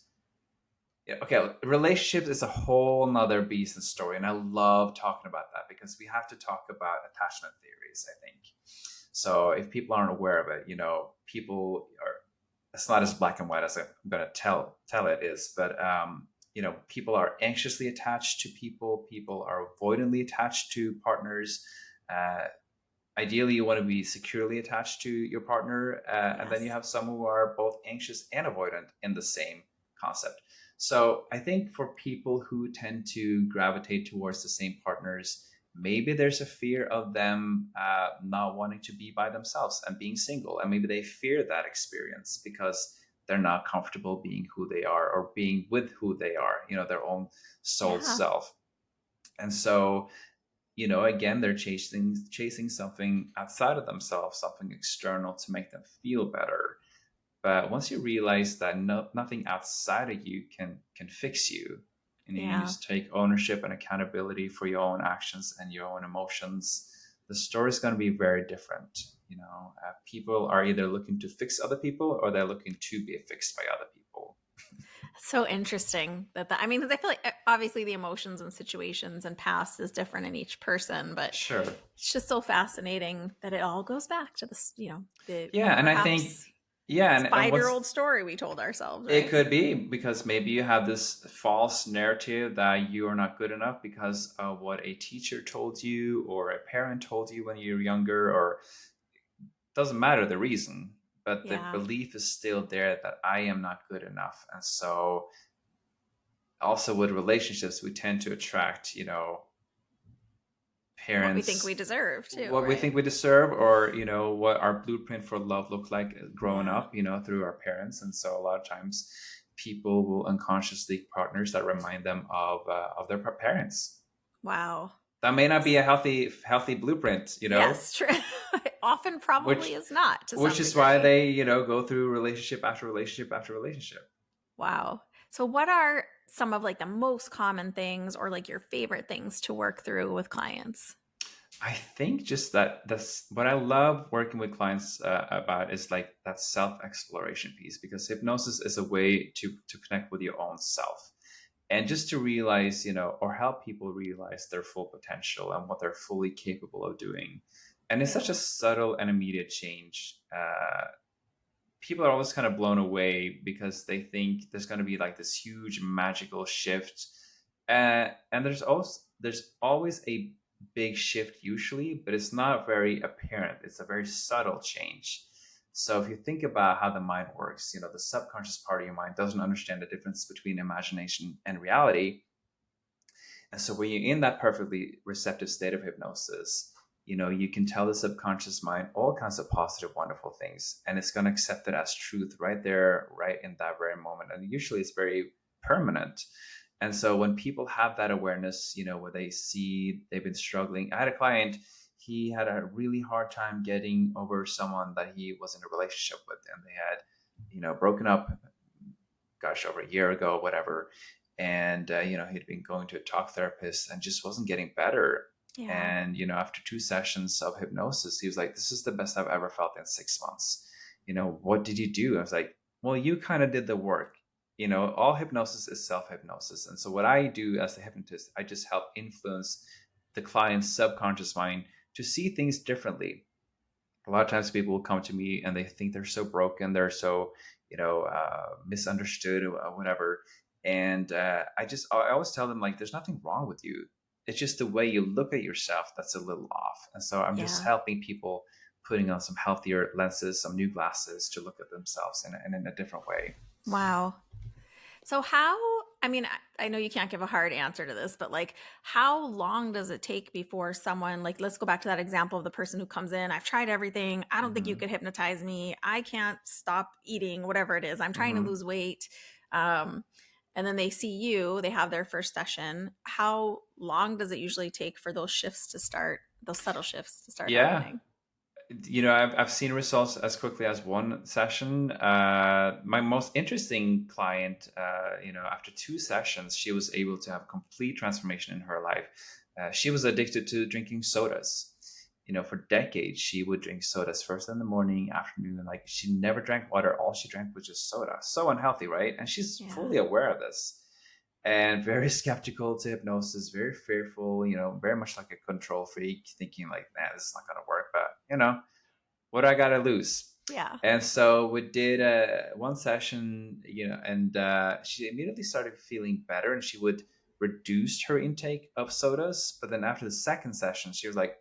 Yeah, okay, relationships is a whole nother beast and story. And I love talking about that because we have to talk about attachment theories, I think. So if people aren't aware of it, people are, it's not as black and white as I'm going to tell it is, but people are anxiously attached to people. People are avoidantly attached to partners. Uh, Ideally, you want to be securely attached to your partner, and then you Yes. have some who are both anxious and avoidant in the same concept. So I think for people who tend to gravitate towards the same partners, maybe there's a fear of them not wanting to be by themselves and being single, and maybe they fear that experience because they're not comfortable being who they are or being with who they are, their own soul Yeah. self. And so again, they're chasing something outside of themselves, something external to make them feel better. But once you realize that nothing outside of you can fix you, and you need Yeah. to take ownership and accountability for your own actions and your own emotions, the story is going to be very different. People are either looking to fix other people or they're looking to be fixed by other people. So interesting I mean, because I feel like obviously the emotions and situations and past is different in each person, but Sure. it's just so fascinating that it all goes back to this, the Yeah, and I think perhaps yeah, and what's 5-year-old story we told ourselves, it right? could be because maybe you have this false narrative that you are not good enough because of what a teacher told you or a parent told you when you were younger, or doesn't matter the reason, but the Yeah. belief is still there that I am not good enough. And so also with relationships, we tend to attract, What we think we parents, deserve too, what we right? think we deserve, or what our blueprint for love looked like growing Yeah. up, through our parents. And so a lot of times people will unconsciously partners that remind them of their parents. Wow. That may not be a healthy blueprint, Yes, true. Often probably which is not to which some is why degree. they go through relationship after relationship after relationship. Wow. So what are some of like the most common things or like your favorite things to work through with clients? I think just that's what I love working with clients about is like that self exploration piece, because hypnosis is a way to connect with your own self and just to realize, or help people realize their full potential and what they're fully capable of doing. And it's such a subtle and immediate change. People are always kind of blown away because they think there's going to be like this huge magical shift, and there's always a big shift usually, but it's not very apparent. It's a very subtle change. So if you think about how the mind works, the subconscious part of your mind doesn't understand the difference between imagination and reality. And so when you're in that perfectly receptive state of hypnosis, you can tell the subconscious mind all kinds of positive, wonderful things, and it's going to accept it as truth right there, right in that very moment. And usually it's very permanent. And so when people have that awareness, where they see they've been struggling. I had a client, he had a really hard time getting over someone that he was in a relationship with, and they had, broken up gosh, over a year ago, whatever. And, he'd been going to a talk therapist and just wasn't getting better. Yeah. And, after 2 sessions of hypnosis, he was like, this is the best I've ever felt in 6 months. What did you do? I was like, well, you kind of did the work. All hypnosis is self-hypnosis. And so what I do as a hypnotist, I just help influence the client's subconscious mind to see things differently. A lot of times people will come to me and they think they're so broken, they're so, misunderstood or whatever. And I always tell them, like, there's nothing wrong with you. It's just the way you look at yourself that's a little off. And so I'm just Yeah. helping people putting on some healthier lenses, some new glasses to look at themselves in a different way. Wow. So I know you can't give a hard answer to this, but like, how long does it take before someone, like, let's go back to that example of the person who comes in, I've tried everything. I don't think you Mhm. could hypnotize me. I can't stop eating, whatever it is. I'm trying to Mhm. lose weight. Um, and then they see you, they have their first session. How long does it usually take for those shifts to start, those subtle shifts to start Yeah. happening? I've seen results as quickly as 1 session. My most interesting client, after 2 sessions, she was able to have complete transformation in her life. She was addicted to drinking sodas. For decades, she would drink sodas first in the morning, afternoon, and like she never drank water. All she drank was just soda. So unhealthy, right? And she's Yeah. fully aware of this and very skeptical to hypnosis, very fearful, very much like a control freak, thinking like, man, this is not going to work. But, what do I got to lose? Yeah. And so we did 1 session, and she immediately started feeling better and she would reduce her intake of sodas. But then after the second session, she was like,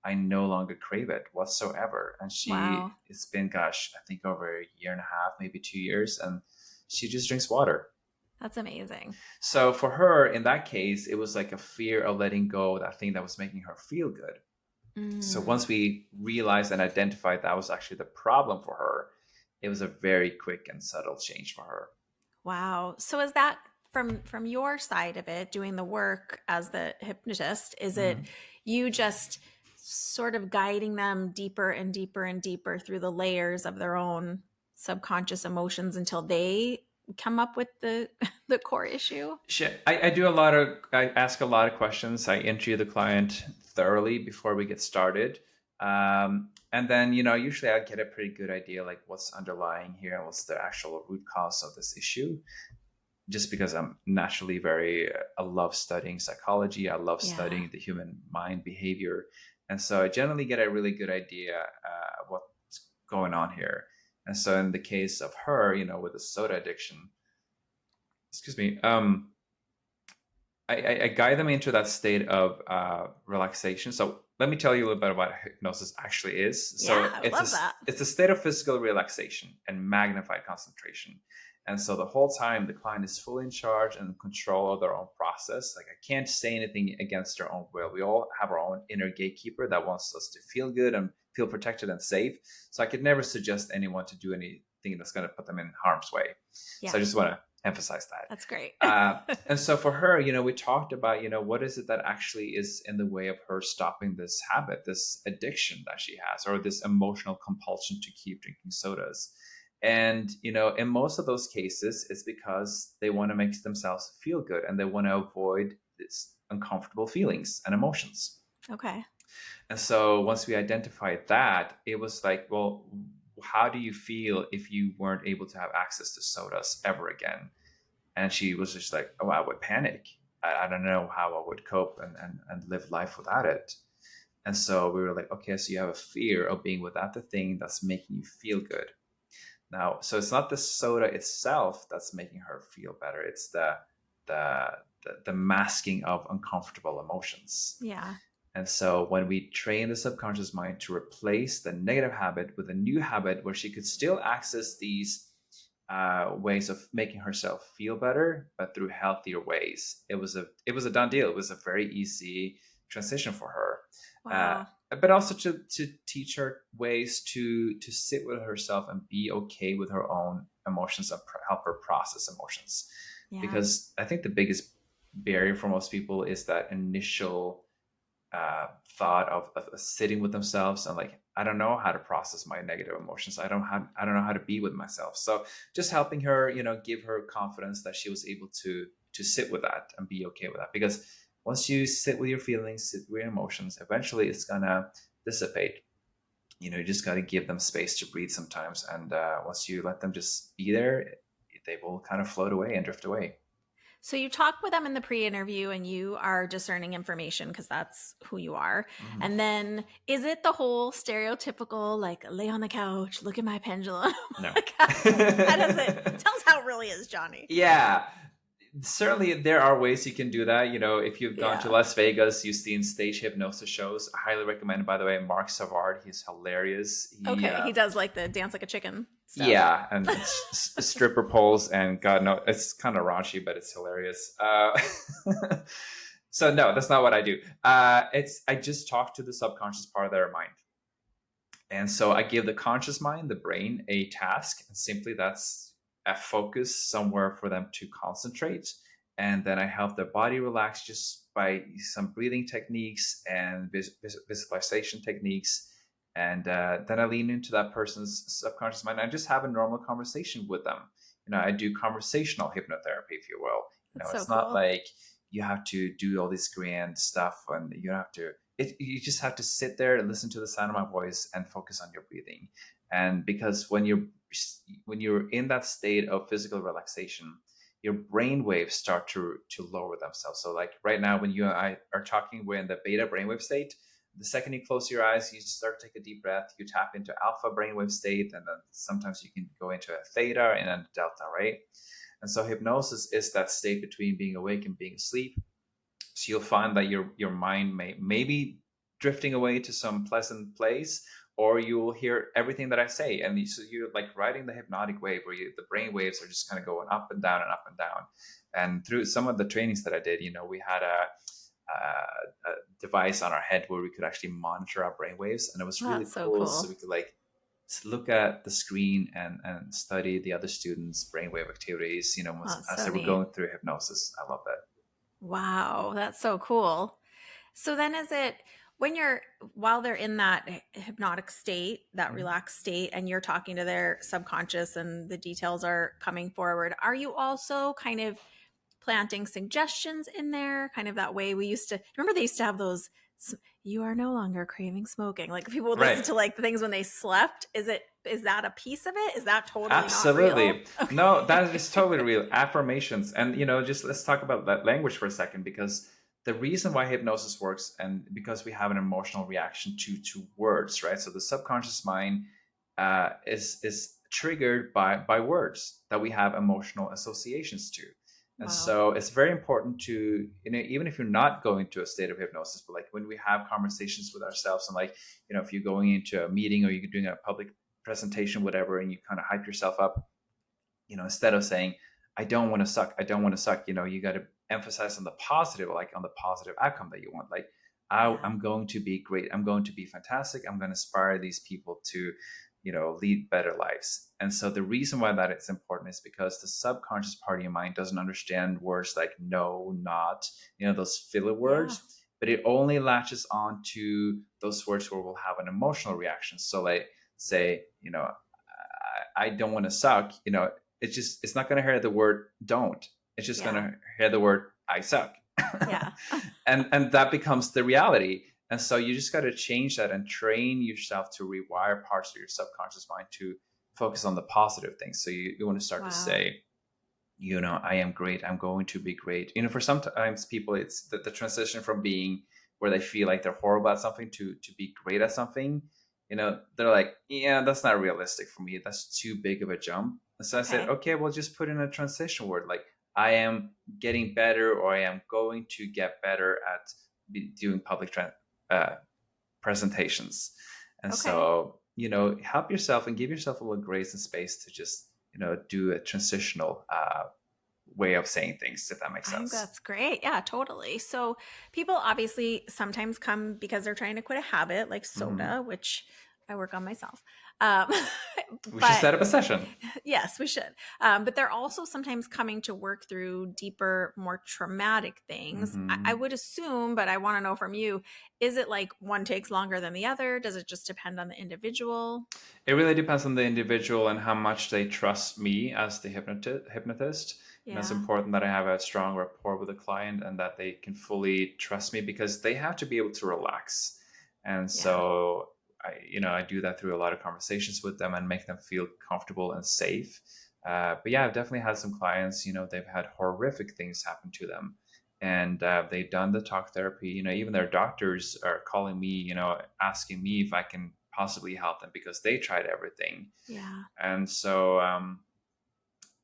I no longer crave it whatsoever. And Wow. it's been, gosh, I think over a year and a half, maybe 2 years. And she just drinks water. That's amazing. So for her, in that case, it was like a fear of letting go of that thing that was making her feel good. So Mm. once we realized and identified that was actually the problem for her, it was a very quick and subtle change for her. Wow. So is that from your side of it, doing the work as the hypnotist, is it Mhm. you just sort of guiding them deeper and deeper and deeper through the layers of their own subconscious emotions until they come up with the the core issue? I ask a lot of questions. I interview the client thoroughly before we get started. And then, usually I get a pretty good idea like what's underlying here and what's the actual root cause of this issue. Just because I'm naturally I love studying psychology. I love Yeah. studying the human mind behavior. And so I generally get a really good idea what's going on here. And so in the case of her, with the soda addiction, excuse me, I guide them into that state of relaxation. So let me tell you a little bit about what hypnosis actually is. Yeah, So I love that. it's a state of physical relaxation and magnified concentration. And so the whole time the client is fully in charge and in control of their own process. Like I can't say anything against their own will. We all have our own inner gatekeeper that wants us to feel good and feel protected and safe. So I could never suggest anyone to do anything that's going to put them in harm's way. Yeah. So I just want to emphasize that. That's great. And so for her, we talked about, what is it that actually is in the way of her stopping this habit, this addiction that she has, or this emotional compulsion to keep drinking sodas. And, in most of those cases, it's because they want to make themselves feel good and they want to avoid this uncomfortable feelings and emotions. Okay. And so once we identified that, it was like, well, how do you feel if you weren't able to have access to sodas ever again? And she was just like, oh, I would panic. I don't know how I would cope and live life without it. And so we were like, okay, so you have a fear of being without the thing that's making you feel good. Now, so it's not the soda itself that's making her feel better. It's the masking of uncomfortable emotions. Yeah. And so when we train the subconscious mind to replace the negative habit with a new habit where she could still access these ways of making herself feel better, but through healthier ways, it was a done deal. It was a very easy transition for her. Wow. But also to teach her ways to sit with herself and be okay with her own emotions and help her process emotions. Yeah. Because I think the biggest barrier for most people is that initial thought of sitting with themselves and like, I don't know how to process my negative emotions. I don't know how to be with myself. So just helping her, give her confidence that she was able to sit with that and be okay with that. Because once you sit with your feelings, sit with your emotions, eventually it's gonna dissipate. You just got to give them space to breathe sometimes. And once you let them just be there, they will kind of float away and drift away. So you talk with them in the pre-interview and you are discerning information because that's who you are. Mhm. And then is it the whole stereotypical like lay on the couch, look at my pendulum? No. Like, how does it tell us how it really is, Jonny? Yeah, certainly there are ways you can do that. If you've gone to Yeah. Las Vegas, you've seen stage hypnosis shows. I highly recommend, by the way, Mark Savard. He's hilarious. Okay. He does like the dance like a chicken stuff. Yeah, and it's stripper poles, and God no, it's kind of raunchy, but it's hilarious. So no, that's not what I do. I just talk to the subconscious part of their mind. And so I give the conscious mind, the brain, a task, and simply that's a focus somewhere for them to concentrate. And then I help their body relax just by some breathing techniques and visualization techniques. And then I lean into that person's subconscious mind. I just have a normal conversation with them. I do conversational hypnotherapy, if you will. That's so It's not cool. like you have to do all this grand stuff and you have to you just have to sit there and listen to the sound of my voice and focus on your breathing. And because when you're in that state of physical relaxation, your brain waves start to lower themselves. So like right now, when you and I are talking, we're in the beta brainwave state. The second you close your eyes, you start to take a deep breath, you tap into alpha brainwave state, and then sometimes you can go into a theta and then delta, right? And so hypnosis is that state between being awake and being asleep. So you'll find that your mind may be drifting away to some pleasant place, or you will hear everything that I say, and so you're like riding the hypnotic wave where the brain waves are just kind of going up and down and up and down. And through some of the trainings that I did, we had a device on our head where we could actually monitor our brain waves, and it was really That's so cool. So cool. we could like look at the screen and study the other students' brainwave activities. That's As so they were neat. going through hypnosis. I love that. Wow, that's so cool. So then is it when you're while they're in that hypnotic state, that Mhm. relaxed state, and you're talking to their subconscious and the details are coming forward, are you also kind of planting suggestions in there? Kind of that way we used to remember they used to have those you are no longer craving smoking. Like people would listen Right. to like the things when they slept. Is that a piece of it? Is that totally not real? Absolutely. Okay. No, that is totally real. Affirmations. And, just let's talk about that language for a second, because the reason why hypnosis works, and because we have an emotional reaction to words, right? So the subconscious mind is triggered by words that we have emotional associations to. And Wow. so it's very important to, even if you're not going to a state of hypnosis, but like when we have conversations with ourselves and like, if you're going into a meeting or you're doing a public presentation, whatever, and you kind of hype yourself up, instead of saying, I don't want to suck, I don't want to suck, you got to emphasize on the positive, like on the positive outcome that you want. Like, Yeah. I'm going to be great. I'm going to be fantastic. I'm going to inspire these people to, lead better lives. And so the reason why that it's important is because the subconscious part of your mind doesn't understand words like no, not, those filler Yeah. words, but it only latches on to those words where we'll have an emotional reaction. So like, say, I don't want to suck, it's not going to hear the word don't. It's just going Yeah. to hear the word I suck. Yeah. and that becomes the reality. And so you just got to change that and train yourself to rewire parts of your subconscious mind to focus on the positive things. So you want to start to Wow. say, I am great. I'm going to be great. For sometimes people, it's the transition from being where they feel like they're horrible at something to be great at something. They're like, yeah, that's not realistic for me. That's too big of a jump. And so I said, Okay. okay, well, just put in a transition word like I am getting better, or I am going to get better at doing public presentations. And Okay. so, help yourself and give yourself a little grace and space to just, do a transitional way of saying things, if that makes I think sense. that's great. Yeah, totally. So people obviously sometimes come because they're trying to quit a habit like Mm-hmm. soda, which I work on myself. Um, We should but set up a session. yes, we should. But they're also sometimes coming to work through deeper, more traumatic things. I Hmm. would assume, but I want to know from you, is it like one takes longer than the other? Does it just depend on the individual? It really depends on the individual and how much they trust me as the hypnotist. And it's Yeah. important that I have a strong rapport with the client and that they can fully trust me because they have to be able to relax. And Yeah. so I do that through a lot of conversations with them and make them feel comfortable and safe. But yeah, I've definitely had some clients, they've had horrific things happen to them. And they've done the talk therapy. Even their doctors are calling me, asking me if I can possibly help them because they tried everything. Yeah. And so,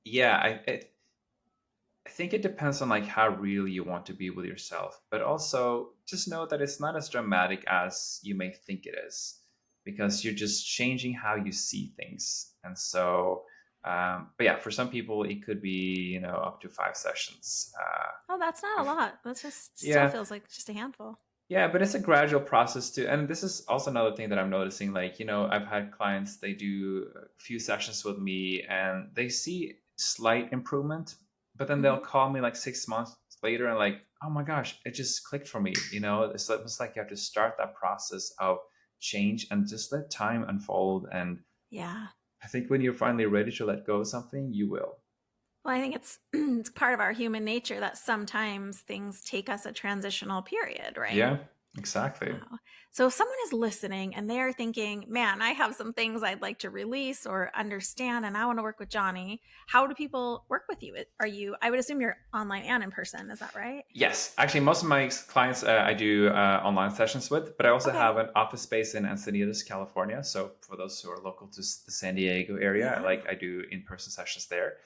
yeah, I think it depends on like how real you want to be with yourself, but also just know that it's not as dramatic as you may think it is because you're just changing how you see things. And so, but yeah, for some people, it could be, up to 5 sessions. Oh, that's not a lot. That's just still Yeah, feels like just a handful. yeah, but it's a gradual process too. And this is also another thing that I'm noticing. Like, I've had clients, they do a few sessions with me and they see slight improvement, but then they'll Hmm. call me like 6 months later and like, oh my gosh, it just clicked for me. It's like you have to start that process of change and just let time unfold. And Yeah. I think when you're finally ready to let go of something, you will. Well, I think it's it's part of our human nature that sometimes things take us a transitional period, right? Yeah, exactly. Wow. So if someone is listening and they're thinking, man, I have some things I'd like to release or understand and I want to work with Jonny, how do people work with you? Are you, I would assume you're online and in person. Is that right? Yes, actually, most of my clients I do online sessions with, but I also Okay. have an office space in Encinitas, California. So for those who are local to the San Diego area, Yeah. like I do in-person sessions there.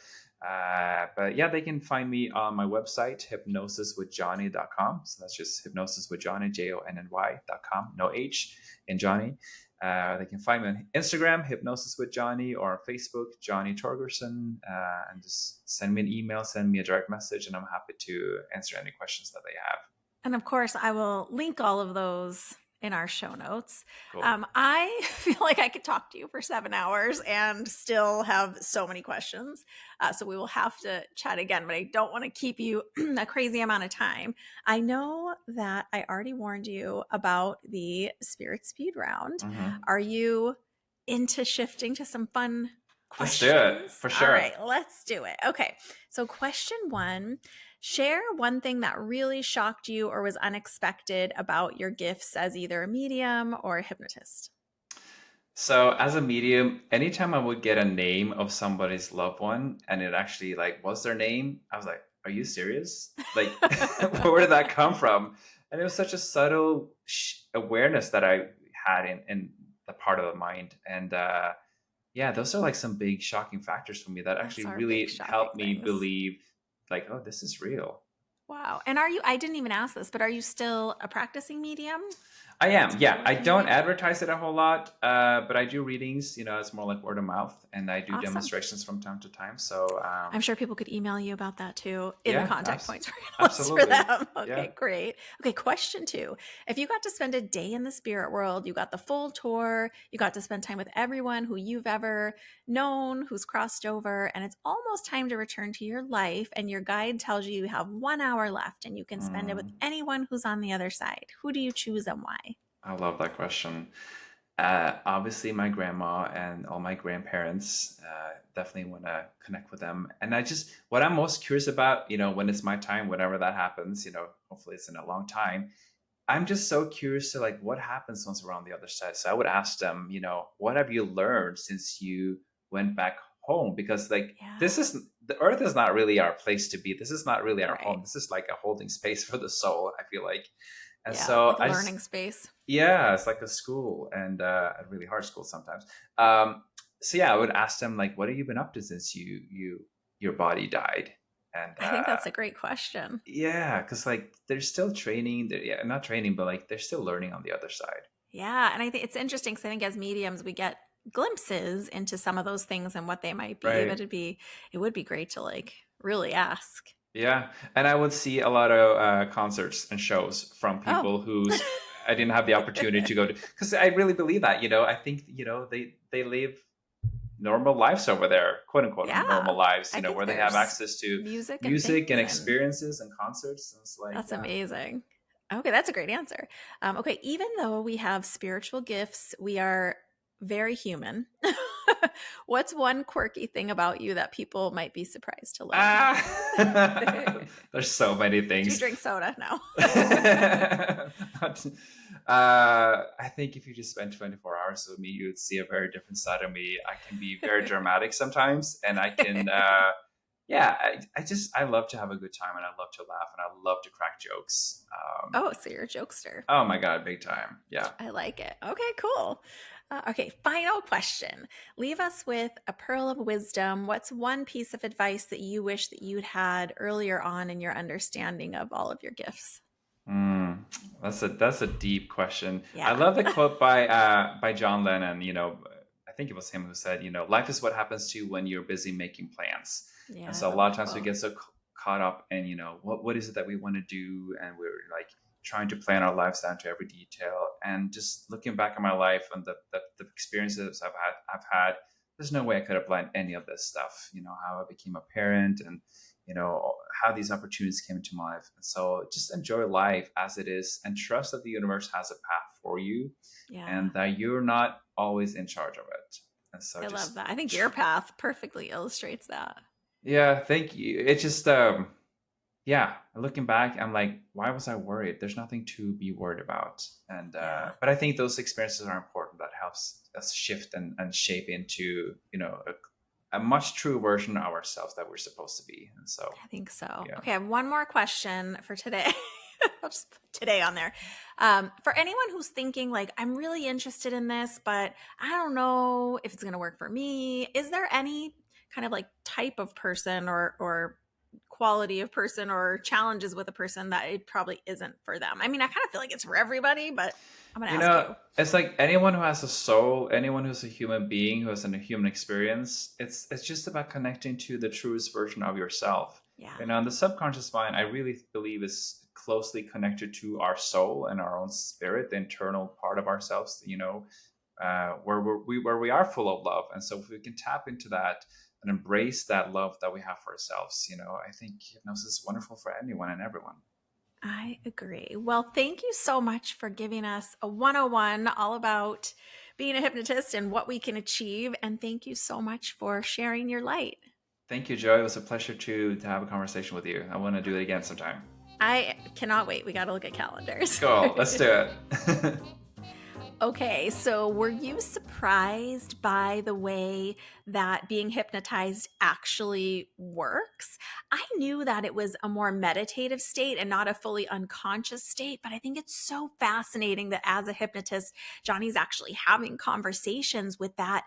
But yeah, they can find me on my website, hypnosiswithjonny.com. So that's just hypnosis with Jonny, JONNY.com, no H in Jonny. They can find me on Instagram, Hypnosis with Jonny, or on Facebook, Jonny Torgersen, and just send me an email, send me a direct message, and I'm happy to answer any questions that they have. And of course, I will link all of those in our show notes. Cool. I feel like I could talk to you for 7 hours and still have so many questions. So we will have to chat again, but I don't want to keep you a crazy amount of time. I know that I already warned you about the spirit speed round. Hmm. Are you into shifting to some fun Let's do it questions? for All sure. right, let's do it. Okay. So, question one. Share one thing that really shocked you or was unexpected about your gifts as either a medium or a hypnotist. So as a medium, anytime I would get a name of somebody's loved one and it actually like was their name, I was like, are you serious? Like, where did that come from? And it was such a subtle awareness that I had in the part of the mind. And yeah, those are like some big shocking factors for me that Those actually are big, really shocking helped me things. believe like, oh, this is real. Wow. And are you, I didn't even ask this, but are you still a practicing medium? I am, Still yeah. I working don't medium? advertise it a whole lot, but I do readings. It's more like word of mouth, and I do Awesome. demonstrations from time to time. So, I'm sure people could email you about that too in the yeah, contact points we're going to list for absolutely, them. yeah. Okay, great. Okay, question two. If you got to spend a day in the spirit world, you got the full tour, you got to spend time with everyone who you've ever known, who's crossed over, and it's almost time to return to your life, and your guide tells you you have 1 hour left and you can spend it with Mm, anyone who's on the other side. Who do you choose and why? I love that question. Obviously, my grandma and all my grandparents definitely want to connect with them. And what I'm most curious about, when it's my time, whenever that happens, hopefully it's in a long time. I'm just so curious to like what happens once we're on the other side. So I would ask them, what have you learned since you went back home? Because like Yeah, this is the earth is not really our place to be. This is not really our right. home. This is like a holding space for the soul, I feel like. And Yeah, so like a learning space. yeah, it's like a school and a really hard school sometimes. Um, so yeah, I would ask them like, what have you been up to since your body died? And I think that's a great question. yeah, because like they're still training. Yeah, not training, but like they're still learning on the other side. Yeah, and I think it's interesting because I think as mediums we get glimpses into some of those things and what they might be, but Right. it would be great to like really ask. Yeah, and I would see a lot of concerts and shows from Oh. people whose I didn't have the opportunity to go to because I really believe that. I think they live normal lives over there, quote unquote Yeah. normal lives, I think where they have there's access to music and music and things, and experiences and concerts. And it's like, that's yeah. amazing. Okay, that's a great answer. Okay, even though we have spiritual gifts, we are very human. What's one quirky thing about you that people might be surprised to learn? Ah, there's so many Do you things. drink soda? No. I think if you just spend 24 hours with me, you'd see a very different side of me. I can be very dramatic sometimes, and I can, yeah, I love to have a good time, and I love to laugh, and I love to crack jokes. Oh, so you're a jokester. Oh my God, big time. Yeah. I like it. Okay, cool. Okay, final question. Leave us with a pearl of wisdom. What's one piece of advice that you wish that you'd had earlier on in your understanding of all of your gifts? Mm, that's a deep question. I Yeah. love the quote by John Lennon. I think it was him who said, life is what happens to you when you're busy making plans. And Yeah, I so a love lot of that times we quote. get so caught up in, what is it that we want to do, and we're like trying to plan our lives down to every detail. And just looking back at my life and the experiences I've had, there's no way I could have planned any of this stuff. How I became a parent, and how these opportunities came into my life. And so just enjoy life as it is, and trust that the universe has a path for you, Yeah, and that you're not always in charge of it. And so I love just, that. I think your path perfectly illustrates that. yeah, thank you. It's just, yeah, looking back, I'm like, why was I worried? There's nothing to be worried about. And, Yeah, but I think those experiences are important. That helps us shift and shape into, a much true version of ourselves that we're supposed to be. And so, I think so. yeah. Okay, I have one more question for today. I'll just put today on there. For anyone who's thinking, like, I'm really interested in this, but I don't know if it's going to work for me, is there any kind of like type of person or quality of person or challenges with a person that it probably isn't for them? I mean, I kind of feel like it's for everybody, but I'm going to ask you. It's like anyone who has a soul, anyone who's a human being who has a human experience. It's just about connecting to the truest version of yourself. Yeah. And the subconscious mind, I really believe, is closely connected to our soul and our own spirit, the internal part of ourselves. Where we are full of love. And so if we can tap into that and embrace that love that we have for ourselves, I think hypnosis is wonderful for anyone and everyone. I agree. Well, thank you so much for giving us a 101 all about being a hypnotist and what we can achieve. And thank you so much for sharing your light. Thank you, Joe. It was a pleasure to have a conversation with you. I want to do it again sometime. I cannot wait. We got to look at calendars. Cool. Let's do it. Okay, so were you surprised by the way that being hypnotized actually works? I knew that it was a more meditative state and not a fully unconscious state, but I think it's so fascinating that as a hypnotist, Johnny's actually having conversations with that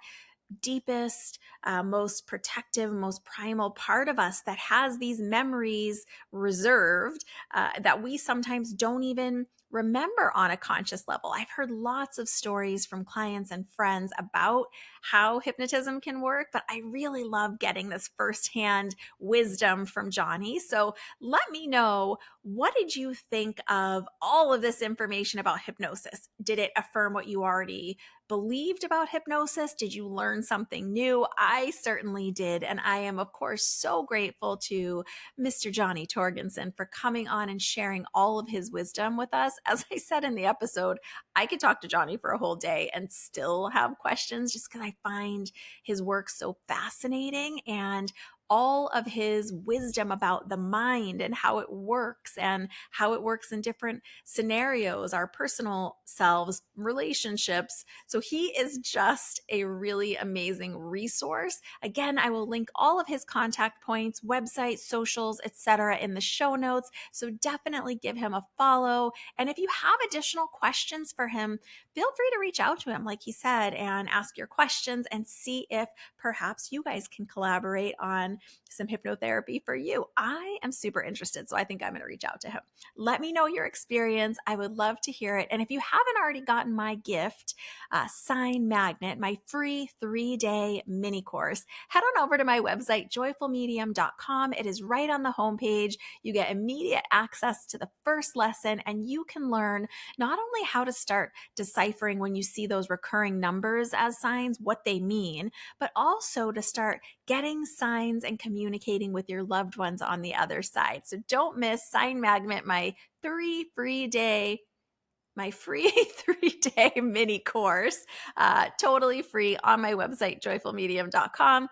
deepest, most protective, most primal part of us that has these memories reserved that we sometimes don't even remember on a conscious level. I've heard lots of stories from clients and friends about how hypnotism can work, but I really love getting this firsthand wisdom from Johnny. So let me know, what did you think of all of this information about hypnosis? Did it affirm what you already believed about hypnosis? Did you learn something new? I certainly did. And I am, of course, so grateful to Mr. Jonny Torgersen for coming on and sharing all of his wisdom with us. As I said in the episode, I could talk to Johnny for a whole day and still have questions just because I find his work so fascinating, and all of his wisdom about the mind and how it works and how it works in different scenarios, our personal selves, relationships. So he is just a really amazing resource. Again, I will link all of his contact points, website, socials, etc. in the show notes. So definitely give him a follow. And if you have additional questions for him, feel free to reach out to him, like he said, and ask your questions and see if perhaps you guys can collaborate on some hypnotherapy for you. I am super interested, so I think I'm going to reach out to him. Let me know your experience. I would love to hear it. And if you haven't already gotten my gift, Sign Magnet, my free 3-day mini course, head on over to my website, joyfulmedium.com. It is right on the homepage. You get immediate access to the first lesson, and you can learn not only how to start deciphering when you see those recurring numbers as signs, what they mean, but also to start getting signs and communicating with your loved ones on the other side. So don't miss Sign Magnet, my free 3-day mini course, totally free on my website, joyfulmedium.com.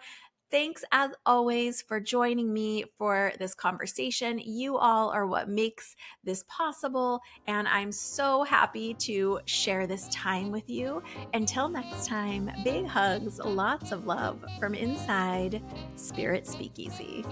Thanks as always for joining me for this conversation. You all are what makes this possible, and I'm so happy to share this time with you. Until next time, big hugs, lots of love from inside Spirit Speakeasy.